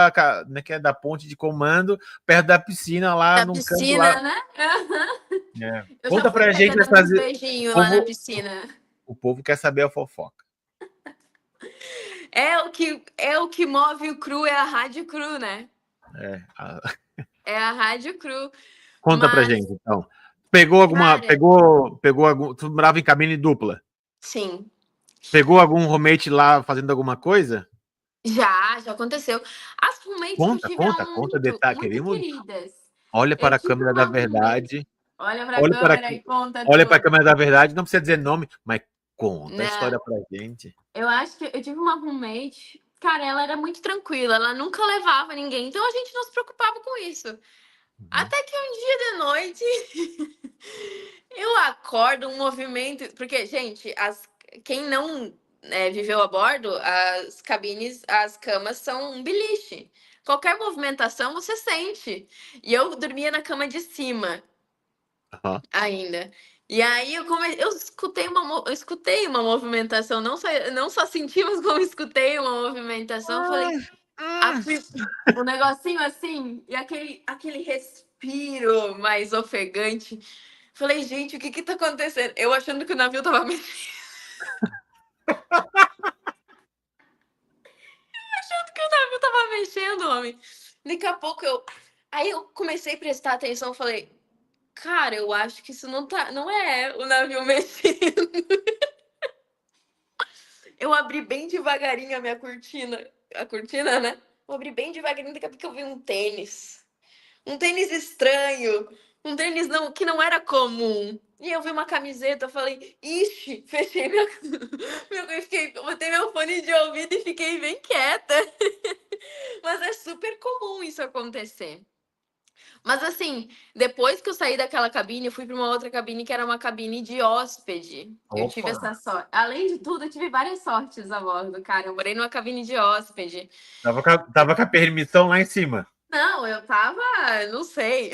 né, que é da ponte de comando, perto da piscina, lá Na num canto lá. piscina, né? Aham. É. Eu já Conta fui pra gente pega essas. naqueles beijinhos lá na Povo, piscina. o povo quer saber a fofoca. É o que move o cru, é a rádio cru, né? É. É a rádio cru. Conta pra Mas, gente, então. Pegou alguma. cara, Pegou algum. Tu morava em cabine dupla? sim. Pegou algum roommate lá fazendo alguma coisa? Já aconteceu. As roommates que eu tive eram Conta muito, detalhe. muito Queremos. queridas. Olha Eu para a tive câmera da uma roommate. verdade. Olha pra Olha para, câmera e conta olha para a tudo. câmera da verdade. Não precisa dizer nome, mas conta a Né? história pra gente. Eu acho que eu tive uma roommate. Cara, ela era muito tranquila, ela nunca levava ninguém, então a gente não se preocupava com isso. Uhum. Até que um dia de noite eu acordo um movimento, porque, gente, quem não viveu a bordo, as cabines, as camas são um beliche. Qualquer movimentação você sente. E eu dormia na cama de cima Uhum. ainda. E aí eu escutei uma movimentação, não só senti, mas como escutei uma movimentação. Eu falei, Aqui, o negocinho assim, e aquele respiro mais ofegante. Falei, gente, o que que tá acontecendo? Eu achando que o navio tava mexendo, achando que o navio tava mexendo, homem. Daqui a pouco eu. Aí eu comecei a prestar atenção, falei, cara, eu acho que isso não é o navio mexendo. Eu abri bem devagarinho a cortina, né? Eu abri bem devagarinho, daqui a pouco eu vi um tênis. Um tênis estranho, um tênis que não era comum. E eu vi uma camiseta, eu falei, ixi, fechei botei meu fone de ouvido e fiquei bem quieta. Mas é super comum isso acontecer. Mas assim, depois que eu saí daquela cabine, eu fui para uma outra cabine que era uma cabine de hóspede. Eu tive Opa! essa sorte. Além de tudo, eu tive várias sortes a bordo, cara. Eu morei numa cabine de hóspede. Tava com a permissão lá em cima. Não, eu tava, não sei.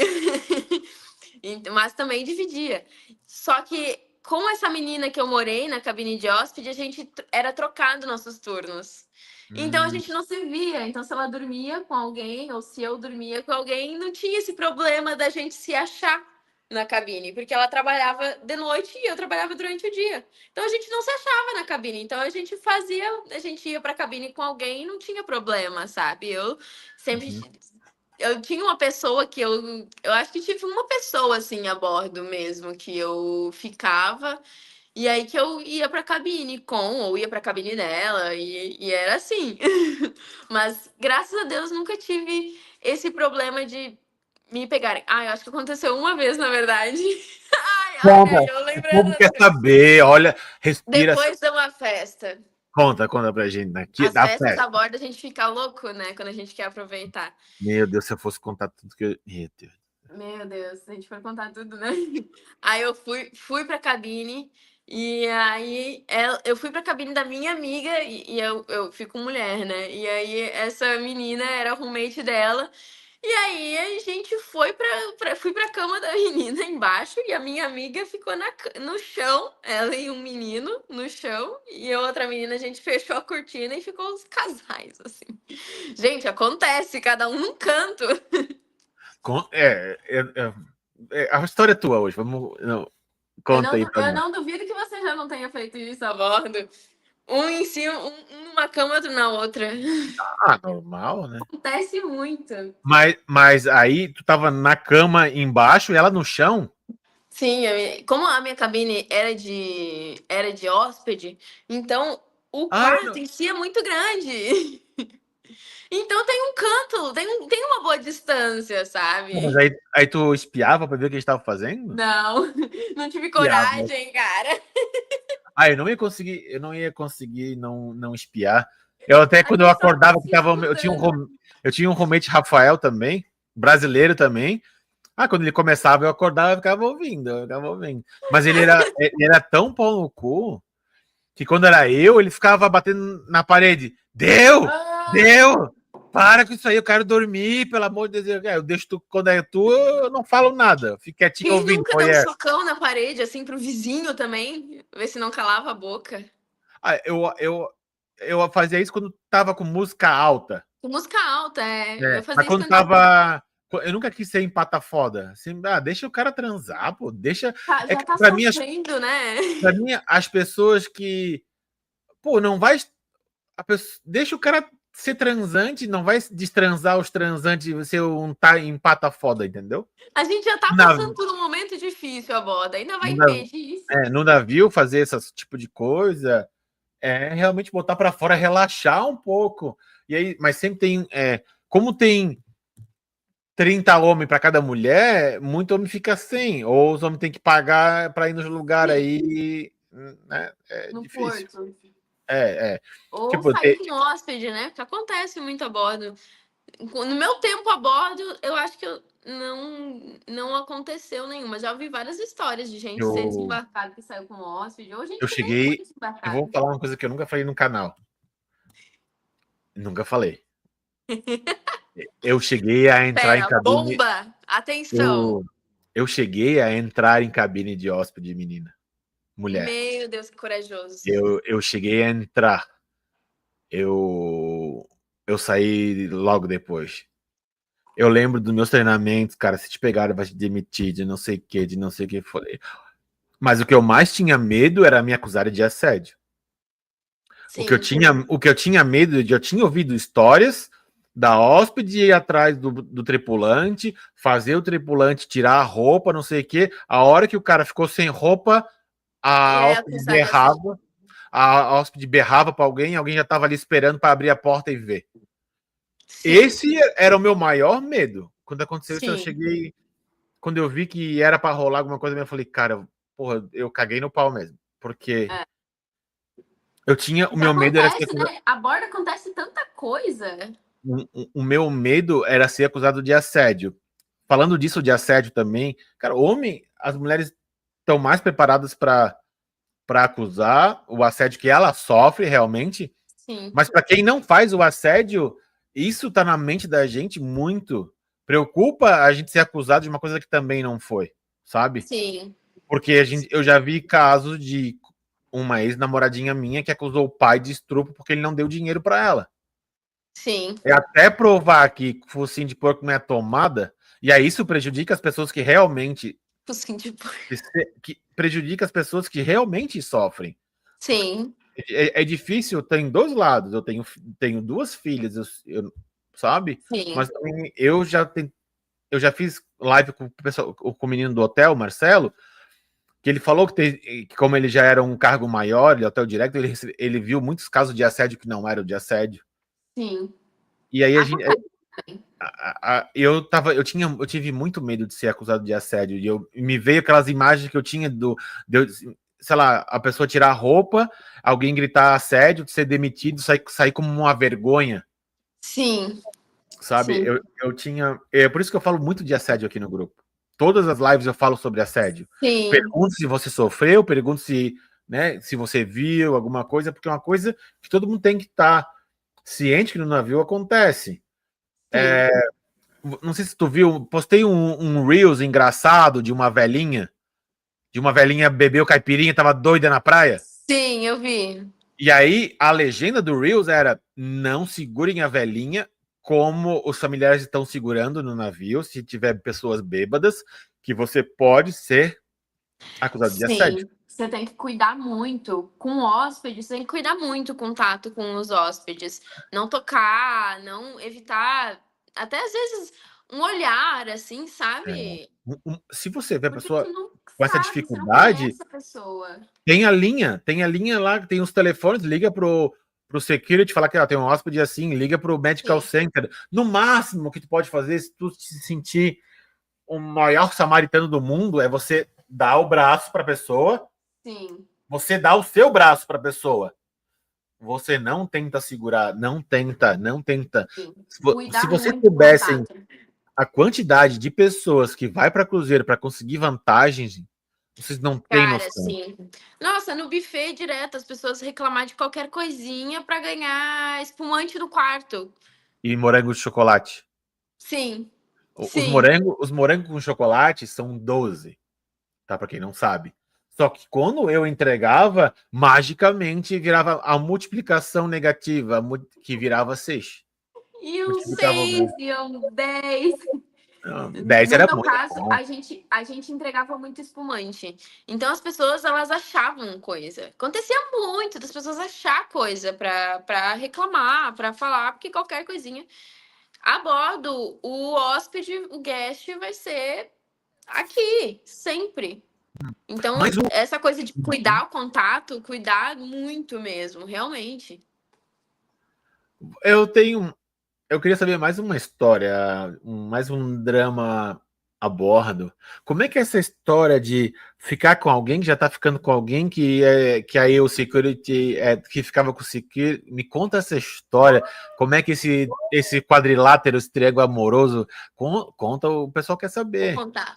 Mas também dividia. Só que com essa menina que eu morei na cabine de hóspede, a gente era trocado nossos turnos. Então a Hum, gente não se via. Então, se ela dormia com alguém ou se eu dormia com alguém, não tinha esse problema da gente se achar na cabine, porque ela trabalhava de noite e eu trabalhava durante o dia. Então a gente não se achava na cabine. Então a gente ia pra cabine com alguém e não tinha problema, sabe? Eu sempre uhum, eu tinha uma pessoa que eu acho que tive uma pessoa assim a bordo mesmo que eu ficava e aí que eu ia pra cabine com ou ia pra cabine dela e era assim. Mas graças a Deus nunca tive esse problema de me pegarem. Ah, eu acho que aconteceu uma vez, na verdade. Ai, Conta. eu O povo lembrando quer assim. saber. Olha, respira. Depois de uma festa. Conta pra gente daqui As da festas festa. a bordo a gente fica louco, né? Quando a gente quer aproveitar. Meu Deus, se eu fosse contar tudo que eu. Meu Deus. Meu Deus, se a gente for contar tudo, né? Aí eu fui pra cabine, e aí eu fui pra cabine da minha amiga, e eu fico mulher, né? E aí essa menina era roommate dela, e aí a gente fui pra cama da menina embaixo, e a minha amiga ficou no chão, ela e um menino no chão, e a outra menina, a gente fechou a cortina e ficou os casais, assim. Gente, acontece, cada um num canto. A história é tua hoje. Vamos. Não, Eu conta não, aí du- pra eu nós. não duvido que você já não tenha feito isso a bordo. Um em cima, um numa cama, outro na outra. Ah, normal, né? Acontece muito. Mas aí tu tava na cama embaixo e ela no chão? Sim, como a minha cabine era de hóspede, então o Ai, quarto em si é muito grande. Então tem um canto, tem uma boa distância, mas sabe? aí tu espiava pra ver o que eles estavam fazendo? Não, não tive Espiava. coragem, cara. Ah, eu não ia conseguir não espiar. Eu até A quando eu gente só tá acordava que se tava, escutando. eu tinha um roommate Rafael também, brasileiro também. Ah, quando ele começava, eu acordava e ficava ouvindo, eu ficava ouvindo. Mas ele era tão pau no cu que quando era eu, ele ficava batendo na parede. Deu! Ah, Deu! Para com isso aí, eu quero dormir, pelo amor de Deus. Eu deixo tu, quando é tu, eu não falo nada. Fico quietinho quem ouvindo. nunca deu um socão na parede, assim, pro vizinho também? Ver se não calava a boca. Ah, eu fazia isso quando tava com música alta. Com música alta, é. Eu É. Mas fazia isso quando quando tava. Eu nunca quis ser empata foda. Assim, deixa o cara transar, pô. Deixa. É já que, tá sofrendo, né? pra mim, as pessoas que. Pô, não vai. Deixa o cara ser transante, não vai destransar os transantes e você um tá empata foda, entendeu? A gente já tá Na, passando por um momento difícil, a boda. Ainda vai no, nav- impedir isso. no navio, fazer esse tipo de coisa é realmente botar para fora, relaxar um pouco. E aí, mas sempre tem. Como tem 30 homens para cada mulher, muito homem fica sem. Ou os homens têm que pagar para ir nos lugares Sim, aí. Né? É no difícil. porto. É. Ou Tipo, sair com hóspede, né? Porque acontece muito a bordo. No meu tempo a bordo, eu acho que não aconteceu nenhuma. Já ouvi várias histórias de gente ser eu, desembarcado que saiu com hóspede, ou gente eu que nem foi cheguei. Eu vou desembarcado. falar uma coisa que eu nunca falei no canal. Nunca falei. Eu cheguei a entrar em Pera, cabine. bomba! Atenção! Eu, eu cheguei a entrar em cabine de hóspede, menina. Mulher. Meu Deus, que corajoso. Eu cheguei a entrar. Eu, eu saí logo depois. Eu lembro dos meus treinamentos, cara. Se te pegaram, vai te demitir, de não sei o que, de não sei o que. Falei. Mas o que eu mais tinha medo era me acusarem de assédio. Sim, O que eu tinha medo de, eu tinha ouvido histórias da hóspede ir atrás do tripulante, fazer o tripulante tirar a roupa, não sei o quê. A hora que o cara ficou sem roupa, e a é hóspede acusar de assédio. berrava, a hóspede berrava para alguém já estava ali esperando para abrir a porta e ver. Sim, Esse era o meu maior medo. Quando aconteceu isso, eu sim. cheguei. Quando eu vi que era para rolar alguma coisa, eu falei, cara, porra, eu caguei no pau mesmo. Porque É. eu tinha. O Porque meu medo era ser. acontece, né? A bordo acontece tanta coisa. O meu medo era ser acusado de assédio. Falando disso de assédio também, cara, homem, as mulheres estão mais preparadas para acusar o assédio que ela sofre realmente, Sim, mas para quem não faz o assédio, isso tá na mente da gente muito. Preocupa a gente ser acusado de uma coisa que também não foi, sabe? sim, Porque eu já vi casos de uma ex-namoradinha minha que acusou o pai de estupro porque ele não deu dinheiro para ela. sim. É até provar que focinho de porco não é tomada, e aí isso prejudica as pessoas que realmente Focinho de porco. que prejudica as pessoas que realmente sofrem. Porque Sim, é difícil, tem dois lados. Eu tenho duas filhas, sabe? sim. Mas também eu já fiz live com com o menino do hotel, Marcelo, que ele falou que como ele já era um cargo maior, ele é hotel direto, ele viu muitos casos de assédio que não eram de assédio. Sim. E aí a gente, Acontece. eu tive muito medo de ser acusado de assédio. E me veio aquelas imagens que eu tinha sei lá, a pessoa tirar a roupa, alguém gritar assédio, ser demitido, sair como uma vergonha, Sim, sabe? sim, Eu tinha. É por isso que eu falo muito de assédio aqui no grupo. Todas as lives eu falo sobre assédio. sim, Pergunto se você sofreu, pergunto se, né, se você viu alguma coisa, porque é uma coisa que todo mundo tem que estar ciente que no navio acontece. sim. Não sei se tu viu, postei um Reels engraçado de uma velhinha bebeu caipirinha, tava doida na praia. Sim, eu vi. E aí a legenda do Reels era: não segurem a velhinha como os familiares estão segurando no navio, se tiver pessoas bêbadas, que você pode ser acusado de Sim, assédio. você tem que cuidar muito com hóspedes, você tem que cuidar muito com o contato com os hóspedes. Não tocar, não evitar, até às vezes, um olhar, assim, É. sabe? Se você vê a Porque pessoa tu não com essa sabe, você não dificuldade, conhece a pessoa. tem a linha lá, tem os telefones, liga pro security, falar que ó, tem um hóspede assim, liga pro medical Sim, center. No máximo que tu pode fazer, se tu se sentir o maior samaritano do mundo, é você dar o braço para a pessoa, sim, você dá o seu braço para a pessoa. Você não tenta segurar, não tenta, não tenta. sim. Se Cuidar vocês muito do soubessem contato. a quantidade de pessoas que vai para cruzeiro para conseguir vantagens, vocês não têm Cara, noção. sim. Nossa, no buffet direto, as pessoas reclamar de qualquer coisinha pra ganhar espumante no quarto. E morango de chocolate. Sim, Os sim. morangos com chocolate são 12, tá? Para quem não sabe. Só que quando eu entregava, magicamente virava a multiplicação negativa, que virava 6. E um Multiplicava o 6, mesmo. e um 10. 10 No era meu muito caso, bom. a gente entregava muito espumante. Então as pessoas, elas achavam coisa. Acontecia muito das pessoas achar coisa pra reclamar, pra falar, porque qualquer coisinha. A bordo, o hóspede, o guest vai ser aqui, sempre. Então, Mas o, essa coisa de cuidar o contato, cuidar muito mesmo, realmente. eu tenho Eu queria saber mais uma história, mais um drama a bordo. Como é que é essa história de ficar com alguém que já tá ficando com alguém que aí o security que ficava com o security? Me conta essa história. Como é que esse quadrilátero, esse triângulo amoroso, conta, o pessoal quer Vou saber. contar.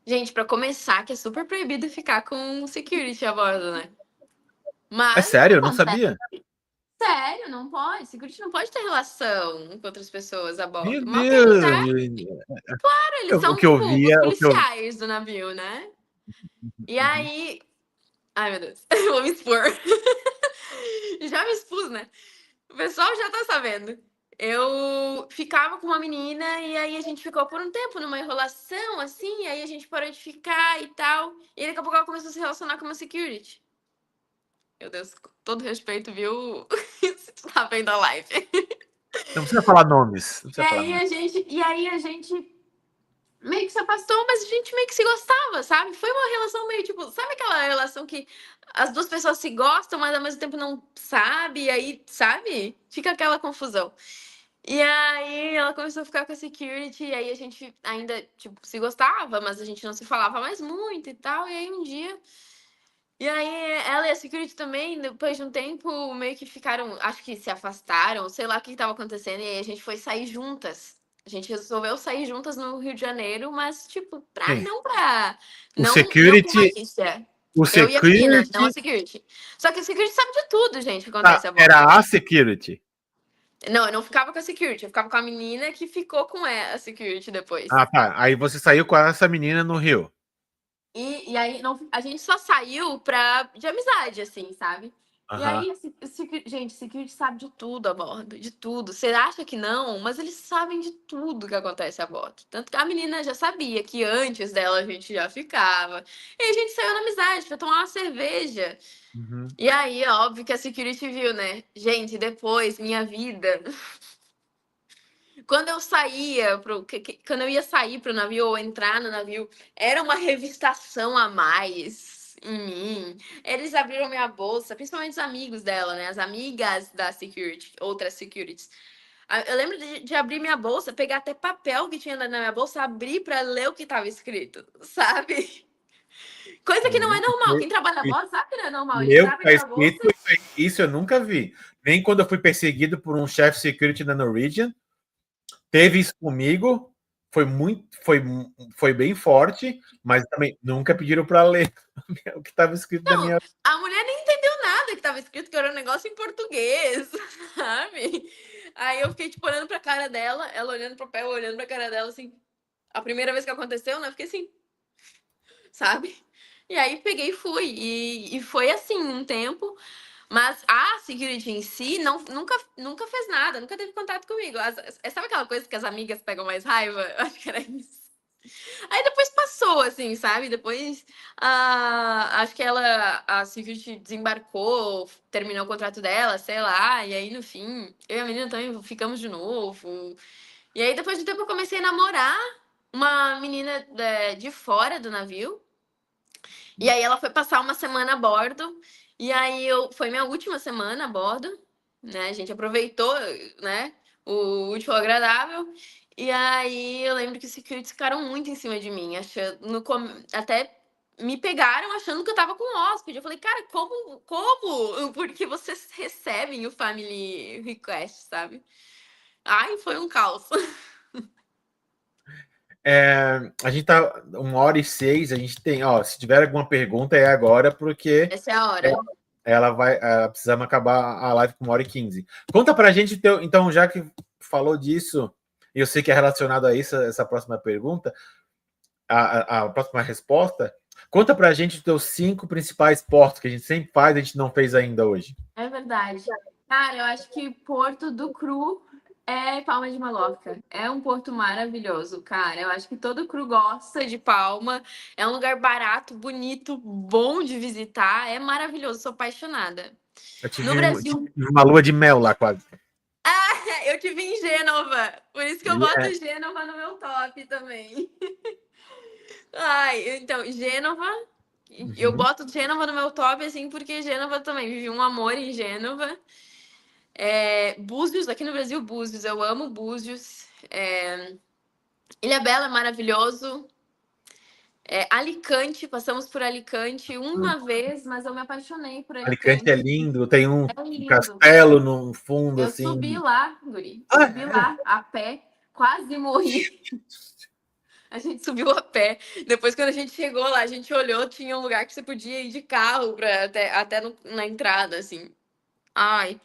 Gente, pra começar, que é super proibido ficar com o security a bordo, né? É Mas sério? Eu não acontece. sabia. Sério, não pode. Security não pode ter relação com outras pessoas a Meu bordo. Mal que eles Deus! é, claro, eles O são, que eu tipo, os via, o que eu. policiais do navio, né? E aí. Ai, meu Deus, eu vou me expor. Já me expus, né? O pessoal já tá sabendo. Eu ficava com uma menina e aí a gente ficou por um tempo numa enrolação, assim, aí a gente parou de ficar e tal. E daqui a pouco ela começou a se relacionar com uma security. Meu Deus, com todo respeito, viu? Se tu tá vendo a live. Não precisa falar nomes. Não precisa falar nomes. E aí a gente meio que se afastou, mas a gente meio que se gostava, sabe? Foi uma relação meio tipo, sabe aquela relação que as duas pessoas se gostam, mas ao mesmo tempo não sabe, e aí, sabe? Fica aquela confusão. E aí ela começou a ficar com a security, e aí a gente ainda, tipo, se gostava, mas a gente não se falava mais muito e tal. E aí um dia. E aí ela e a security também, depois de um tempo, meio que ficaram, acho que se afastaram, sei lá o que estava acontecendo, e aí a gente foi sair juntas. A gente resolveu sair juntas no Rio de Janeiro, mas, tipo, Sim. não pra. O Não com security, malícia. o Eu e a menina, não a security security. Só que a security sabe de tudo, gente, que acontece a bordo. era a security. Não, eu não ficava com a security, eu ficava com a menina que ficou com a security Ah, depois. tá. Aí você saiu com essa menina no Rio. E aí não, a gente só saiu de amizade, assim, sabe? E Aham. aí, gente, security sabe de tudo a bordo, de tudo. Você acha que não, mas eles sabem de tudo que acontece a bordo. Tanto que a menina já sabia que antes dela a gente já ficava. E a gente saiu na amizade pra tomar uma cerveja. Uhum. E aí, óbvio que a security viu, né? Gente, depois, minha vida. Quando eu saía quando eu ia sair pro navio ou entrar no navio, era uma revistação a mais em mim. Eles abriram minha bolsa, principalmente os amigos dela, né? As amigas da security, outras securities. Eu lembro de abrir minha bolsa, pegar até papel que tinha na minha bolsa, abrir para ler o que estava escrito, sabe? Coisa que não é normal. Quem trabalha na bolsa sabe que não é normal. Eles Meu abrem tá minha bolsa. escrito, isso eu nunca vi. Nem quando eu fui perseguido por um chefe security da Norwegian, teve isso comigo. Foi bem forte, mas também nunca pediram para ler o que estava escrito na Não, minha. a mulher nem entendeu nada que tava escrito, que era um negócio em português, sabe? Aí eu fiquei, tipo, olhando pra cara dela, ela olhando pro pé, olhando pra cara dela, assim. A primeira vez que aconteceu, né? Eu fiquei assim, sabe? E aí peguei e fui. E foi assim um tempo. Mas a security em si nunca fez nada, nunca teve contato comigo. Sabe aquela coisa que as amigas pegam mais raiva? Eu acho que era isso. Aí depois passou, assim, sabe? Depois, acho que a security desembarcou, terminou o contrato dela, sei lá. E aí, no fim, eu e a menina também ficamos de novo. E aí, depois de um tempo, eu comecei a namorar uma menina de fora do navio. E aí, ela foi passar uma semana a bordo. E aí, foi minha última semana a bordo, né? A gente aproveitou, né? O útil ao agradável. E aí, eu lembro que os securities ficaram muito em cima de mim, achando, até me pegaram achando que eu tava com hóspede. Eu falei, cara, como? Porque vocês recebem o family request, sabe? Ai, foi um caos. A gente tá 1h06, a gente tem, ó, se tiver alguma pergunta é agora, porque Essa é a hora. precisamos acabar a live com 1h15. Conta pra gente, então, já que falou disso, e eu sei que é relacionado a isso, essa próxima pergunta, a próxima resposta, conta pra gente os teus 5 principais portos, que a gente sempre faz, a gente não fez ainda hoje. É verdade. Cara, eu acho que Porto do Cru é Palma de Mallorca. É um porto maravilhoso, cara. Eu acho que todo cru gosta de Palma. É um lugar barato, bonito, bom de visitar. É maravilhoso, sou apaixonada. Eu No tive Brasil, uma lua de mel lá, quase. eu tive em Gênova. Por isso que eu boto Gênova no meu top também. Ai, então, Gênova. Eu Uhum. boto Gênova no meu top, assim, porque Gênova também. Vivi um amor em Gênova. Búzios, aqui no Brasil, Búzios. Eu amo Búzios. Ilhabela é maravilhoso. Alicante, passamos por Alicante uma vez, mas eu me apaixonei por Alicante é Alicante. lindo, tem um É lindo. castelo no fundo, Eu subi assim. lá, Guri. Ah, Subi lá a pé, quase morri. A gente subiu a pé. Depois, quando a gente chegou lá, a gente olhou, tinha um lugar que você podia ir de carro até na entrada, assim. Ai.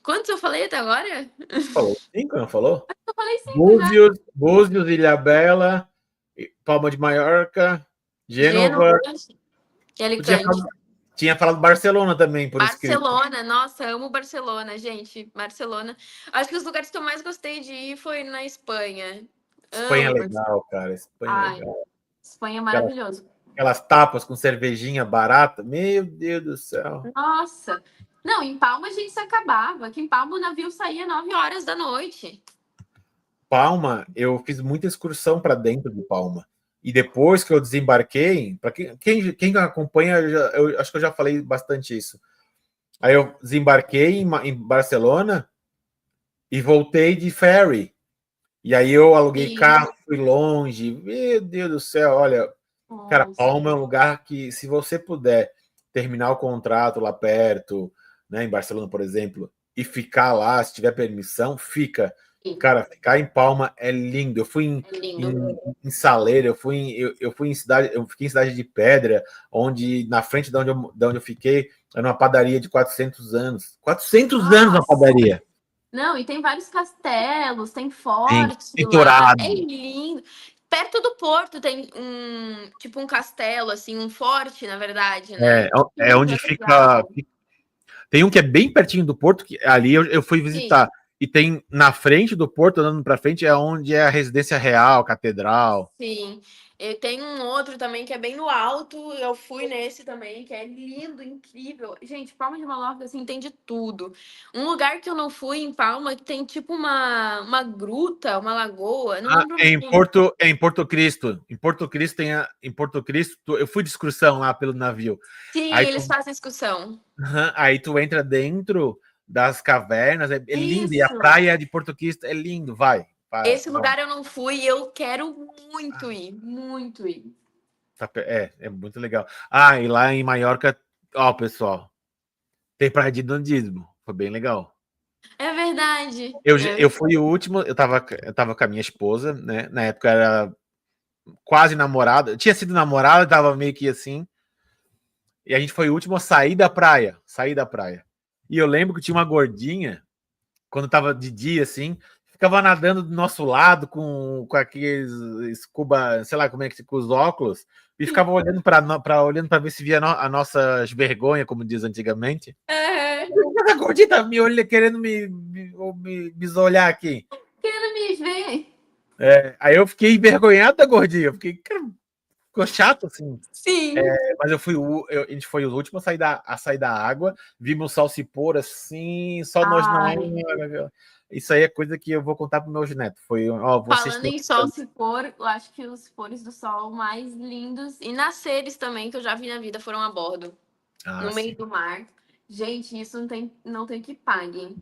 Quantos eu falei até agora? falou 5, não falou? Eu falei cinco já. Búzios, Ilhabela, Palma de Mallorca, Gênova Gênova. e Tu tinha Alicante. falado, tinha falado Barcelona também, por escrito. Barcelona, nossa, amo Barcelona, gente. Barcelona. Acho que os lugares que eu mais gostei de ir foi na Espanha. Espanha é Amo Barcelona. legal, cara. Espanha é Ai, legal. Espanha é Aquelas, maravilhoso. aquelas tapas com cervejinha barata. Meu Deus do céu. Nossa. Não, em Palma a gente se acabava. Aqui em Palma o navio saía 9 horas da noite. Palma, eu fiz muita excursão para dentro de Palma. E depois que eu desembarquei, para quem acompanha, eu acho que eu já falei bastante isso. Aí eu desembarquei em Barcelona e voltei de ferry. E aí eu aluguei Sim. carro, fui longe. Meu Deus do céu, olha, cara, Nossa. Palma é um lugar que, se você puder terminar o contrato lá perto, né, em Barcelona, por exemplo, e ficar lá, se tiver permissão, fica. Sim, Cara, ficar em Palma é lindo. Eu fui é lindo. em Saleiro, eu fui em cidade, eu fiquei em Cidade de Pedra, onde na frente de onde eu fiquei, era uma padaria de 400 anos. 400 anos na Nossa. padaria. Não, e tem vários castelos, tem Tem forte lá, é Dourado. lindo. Perto do porto tem tipo um castelo, assim, um forte, na verdade, né? É onde É fica. legal. Tem um que é bem pertinho do porto, que ali eu fui Sim, visitar. E tem na frente do porto, andando para frente, é onde é a residência real, a catedral. sim. E tem um outro também que é bem no alto. Eu fui nesse também, que é lindo, incrível. Gente, Palma de Mallorca, assim, tem de tudo. Um lugar que eu não fui em Palma, que tem tipo uma gruta, uma lagoa, não lembro o nome. É em Porto Cristo. Em Porto Cristo em Porto Cristo, eu fui de excursão lá pelo navio. Sim, Aí eles tu, fazem excursão. aí tu entra dentro das cavernas, é lindo. E a Isso. praia de Porto Cristo é lindo. Vai, vai, Esse vai. lugar eu não fui e eu quero muito ir, muito ir. É muito legal. Ah, e lá em Maiorca, ó, pessoal, tem praia de nudismo. Foi bem legal. É verdade. Eu fui o último, eu tava com a minha esposa, né? Na época era quase namorada. Eu tinha sido namorada, tava meio que assim. E a gente foi o último a sair da praia. Sair da praia. E eu lembro que tinha uma gordinha, quando tava de dia, assim, ficava nadando do nosso lado com aqueles scuba, sei lá como é que com os óculos, e ficava olhando para ver se via a nossas vergonhas, como diz antigamente. É, A gordinha tá me olhando, querendo me bisolhar aqui. quero me ver. Aí eu fiquei envergonhado da gordinha. Eu fiquei, cara, ficou chato, assim. Sim. Mas a gente foi os últimos a sair da água, vimos o sol se pôr assim, só nós na Ai, água. Isso aí é coisa que eu vou contar para meus netos. Foi, ó, vocês falando têm em sol se pôr, eu acho que os pôres do sol mais lindos e nasceres também que eu já vi na vida foram a bordo, Ah, no meio sim. do mar. Gente, isso não tem que pague.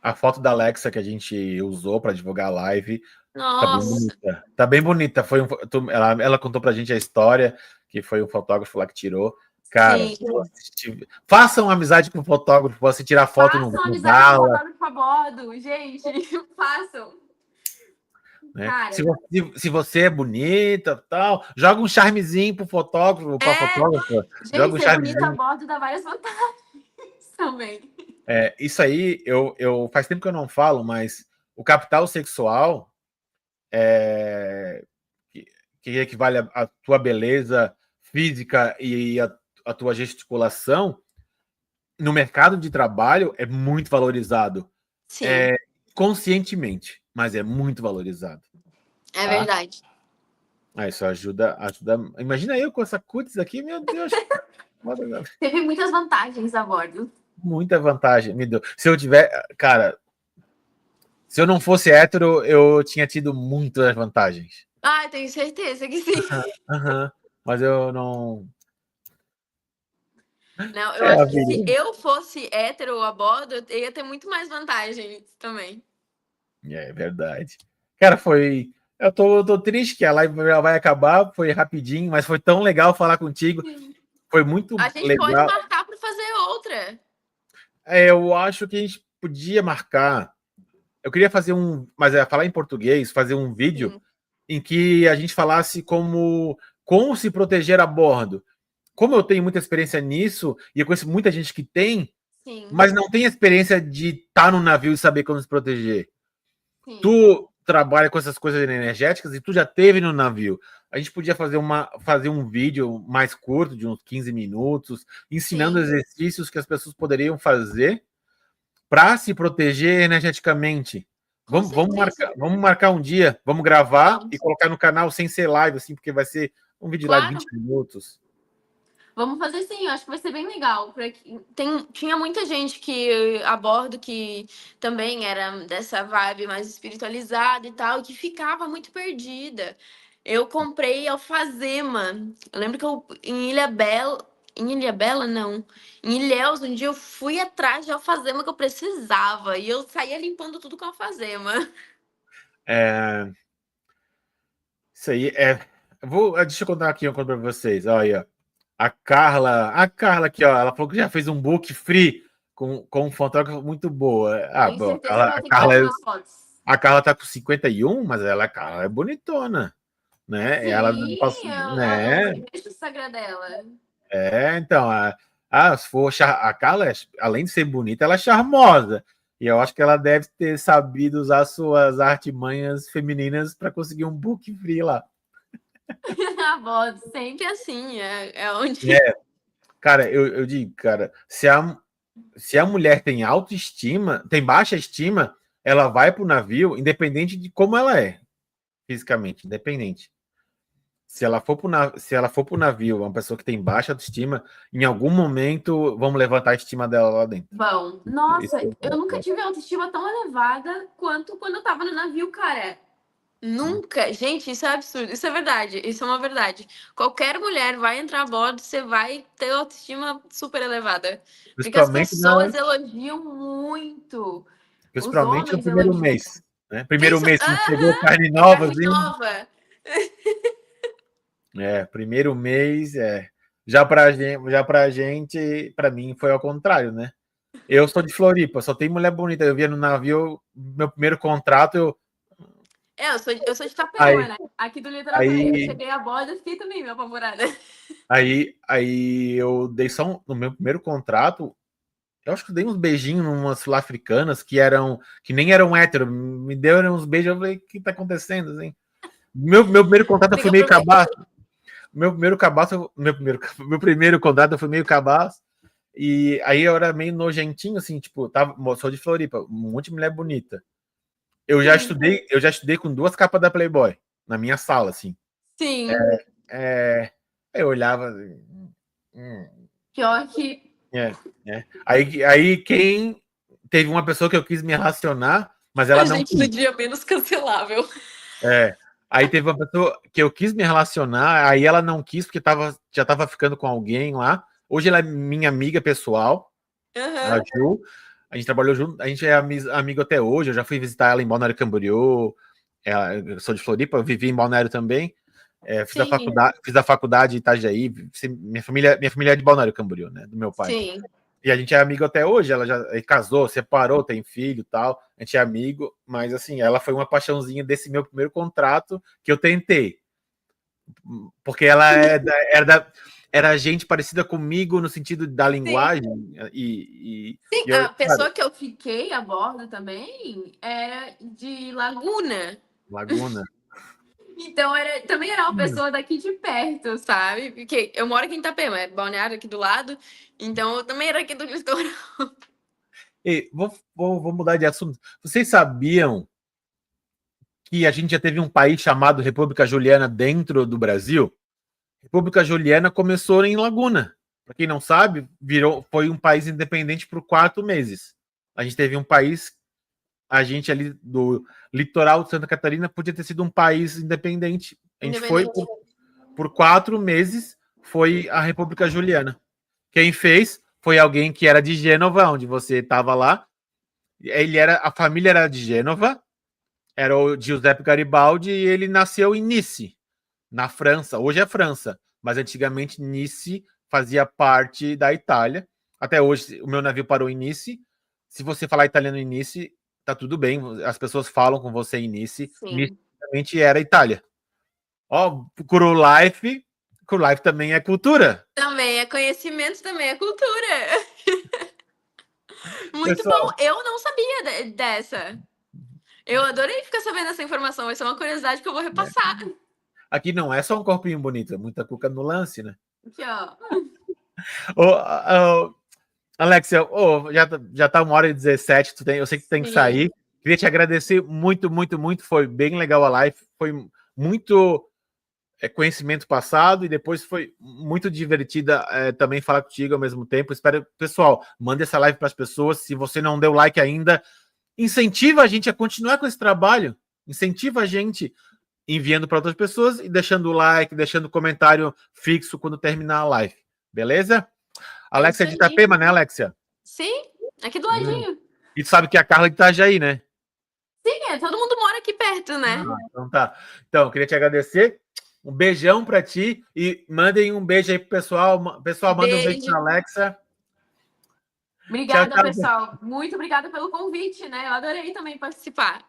A foto da Alexia que a gente usou para divulgar a live tá bem Nossa, bonita. Tá bem bonita. Ela contou pra gente a história, que foi um fotógrafo lá que tirou. Cara, sim. façam amizade com o fotógrafo, você tirar foto Façam no amizade com o gala, fotógrafo a bordo, gente. Façam. né? Cara, Se você é bonita, tal, joga um charmezinho pro fotógrafo, pra é. fotógrafa, joga Gente, um ser bonita a charmezinho. bordo dá várias vantagens também. Isso aí, eu faz tempo que eu não falo, mas o capital sexual é, que, que equivale à tua beleza física e a tua gesticulação, no mercado de trabalho é muito valorizado. Sim, É, conscientemente, mas é muito valorizado. é Tá? verdade. Isso ajuda. Imagina eu com essa cutis aqui, meu Deus. Teve muitas vantagens a bordo. Muita vantagem. Me deu. Se eu tiver. Cara, se eu não fosse hétero, eu tinha tido muitas vantagens. Ah, tenho certeza que sim. Uhum. Mas eu não. Não, eu É a acho que se vida. eu fosse hétero a bordo, eu ia ter muito mais vantagens também. É verdade. Cara, foi. Eu tô triste que a live já vai acabar, foi rapidinho, mas foi tão legal falar contigo. Sim. Foi muito A gente pode legal. marcar para fazer outra. Eu acho que a gente podia marcar. Eu queria fazer mas falar em português, fazer um vídeo Sim, em que a gente falasse como se proteger a bordo. Como eu tenho muita experiência nisso, e eu conheço muita gente que tem, sim, mas não tem experiência de estar no navio e saber como se proteger. sim, Tu trabalha com essas coisas energéticas e tu já teve no navio. A gente podia fazer um vídeo mais curto, de uns 15 minutos, ensinando sim. exercícios que as pessoas poderiam fazer para se proteger energeticamente. Com Marcar, certeza. vamos marcar um dia, vamos gravar e Vamos. colocar no canal sem ser live, assim, porque vai ser um vídeo lá de Claro. 20 minutos. Vamos fazer sim, eu acho que vai ser bem legal. Tinha muita gente que a bordo que também era dessa vibe mais espiritualizada e tal, que ficava muito perdida. Eu comprei alfazema. Eu lembro que em Ilha Bela, não. Em Ilhéus, um dia eu fui atrás de alfazema que eu precisava e eu saía limpando tudo com alfazema. É, isso aí deixa eu contar aqui uma coisa para vocês. Olha, a Carla aqui, ó, ela falou que já fez um book free com um fotógrafo muito boa. Tenho Bom, certeza que ela tem que bater umas fotos. a Carla tá com 51, mas Carla é bonitona, né? Ela não Sim, passa, eu né? vejo o Instagram dela. Então, se for a Carla, além de ser bonita, ela é charmosa. E eu acho que ela deve ter sabido usar suas artimanhas femininas para conseguir um book free lá. A voz sempre assim, é onde. É, cara, eu digo, cara, se a mulher tem autoestima, tem baixa estima, ela vai pro navio, independente de como ela é, fisicamente, independente. Se ela for pro navio, uma pessoa que tem baixa autoestima, em algum momento vamos levantar a estima dela lá dentro. Bom, Isso nossa, é eu nunca fato. tive autoestima tão elevada quanto quando eu tava no navio, cara. Nunca. Gente, isso é absurdo. Isso é verdade. Isso é uma verdade. Qualquer mulher vai entrar a bordo, você vai ter autoestima super elevada. Porque as Principalmente, pessoas elogiam muito. Os principalmente no homens primeiro elogiam. mês. Né? Primeiro mês que chegou Aham, carne é nova, carne assim, nova. primeiro mês, já pra gente, pra mim foi ao contrário, né? Eu sou de Floripa, só tem mulher bonita. Eu via no navio, meu primeiro contrato, Eu sou de Itaperuã, aí, né? Aqui do litoral também. Eu aí, cheguei a bordo e fiquei também meio apavorada. aí eu dei no meu primeiro contrato, eu acho que eu dei uns beijinhos em umas sul-africanas que nem eram hétero, me deram uns beijos, eu falei, o que tá acontecendo, assim? Meu primeiro contrato Tem foi que meio aproveitar. cabaço. Meu primeiro contrato foi meio cabaço. E aí eu era meio nojentinho, assim, tipo, sou de Floripa, um monte de mulher bonita. Sim, eu já estudei com 2 capas da Playboy na minha sala, assim. sim. É, eu olhava. Hum, Pior que é, aí quem teve uma pessoa que eu quis me relacionar, mas ela a não gente no quis. dia menos cancelável. É, aí teve uma pessoa que eu quis me relacionar, aí ela não quis porque já tava ficando com alguém lá. Hoje ela é minha amiga pessoal, a Aham. Ju. A gente trabalhou junto, a gente é amigo até hoje. Eu já fui visitar ela em Balneário Camboriú. Eu sou de Floripa, eu vivi em Balneário também. Sim, Fiz a faculdade em Itajaí. Minha família é de Balneário Camboriú, né? Do meu pai. sim. E a gente é amigo até hoje. Ela já casou, separou, tem filho e tal. A gente é amigo, mas assim, ela foi uma paixãozinha desse meu primeiro contrato que eu tentei. Porque ela era gente parecida comigo no sentido da Sim. linguagem. Sim, Eu, a cara, pessoa que eu fiquei a bordo também era de Laguna. Laguna. Então também era uma pessoa daqui de perto, sabe? Porque eu moro aqui em Itapema, é Balneário aqui do lado. Então eu também era aqui do litoral. E vou mudar de assunto. Vocês sabiam que a gente já teve um país chamado República Juliana dentro do Brasil? República Juliana começou em Laguna. Para quem não sabe, foi um país independente por 4 meses. A gente teve um país, a gente ali do litoral de Santa Catarina podia ter sido um país independente. A gente foi Independente. por 4 meses, foi a República Juliana. Quem fez foi alguém que era de Gênova, onde você estava lá. A família era de Gênova, era o Giuseppe Garibaldi e ele nasceu em Nice, na França. Hoje é França, mas antigamente Nice fazia parte da Itália. Até hoje o meu navio parou em Nice. Se você falar italiano em Nice, tá tudo bem. As pessoas falam com você em Nice. Nice Sim. realmente era Itália. Ó, Crew Life também é cultura. Também é conhecimento, também é cultura. Muito bom. Pessoal, Eu não sabia dessa. Eu adorei ficar sabendo essa informação. Vai ser uma curiosidade que eu vou né? repassar. Aqui não é só um corpinho bonito, é muita cuca no lance, né? Aqui, ó. Ô, Alexia, já tá 1h17, eu sei que tu tem que Sim. sair. Queria te agradecer muito, muito, muito. Foi bem legal a live. Foi muito conhecimento passado e depois foi muito divertida também falar contigo ao mesmo tempo. Espero, pessoal, mande essa live para as pessoas. Se você não deu like ainda, incentiva a gente a continuar com esse trabalho. Incentiva a gente enviando para outras pessoas e deixando o like, deixando o comentário fixo quando terminar a live. Beleza? É isso Alexia de aí. Itapema, né, Alexia? Sim, aqui do Hum. ladinho. E tu sabe que a Carla de Itajaí, né? Sim, todo mundo mora aqui perto, né? Então tá. Então, eu queria te agradecer. Um beijão para ti e mandem um beijo aí pro pessoal. Pessoal, manda um beijo Beijo. pra Alexa. Tchau, Obrigada, tchau. pessoal. Muito obrigada pelo convite, né? Eu adorei também participar.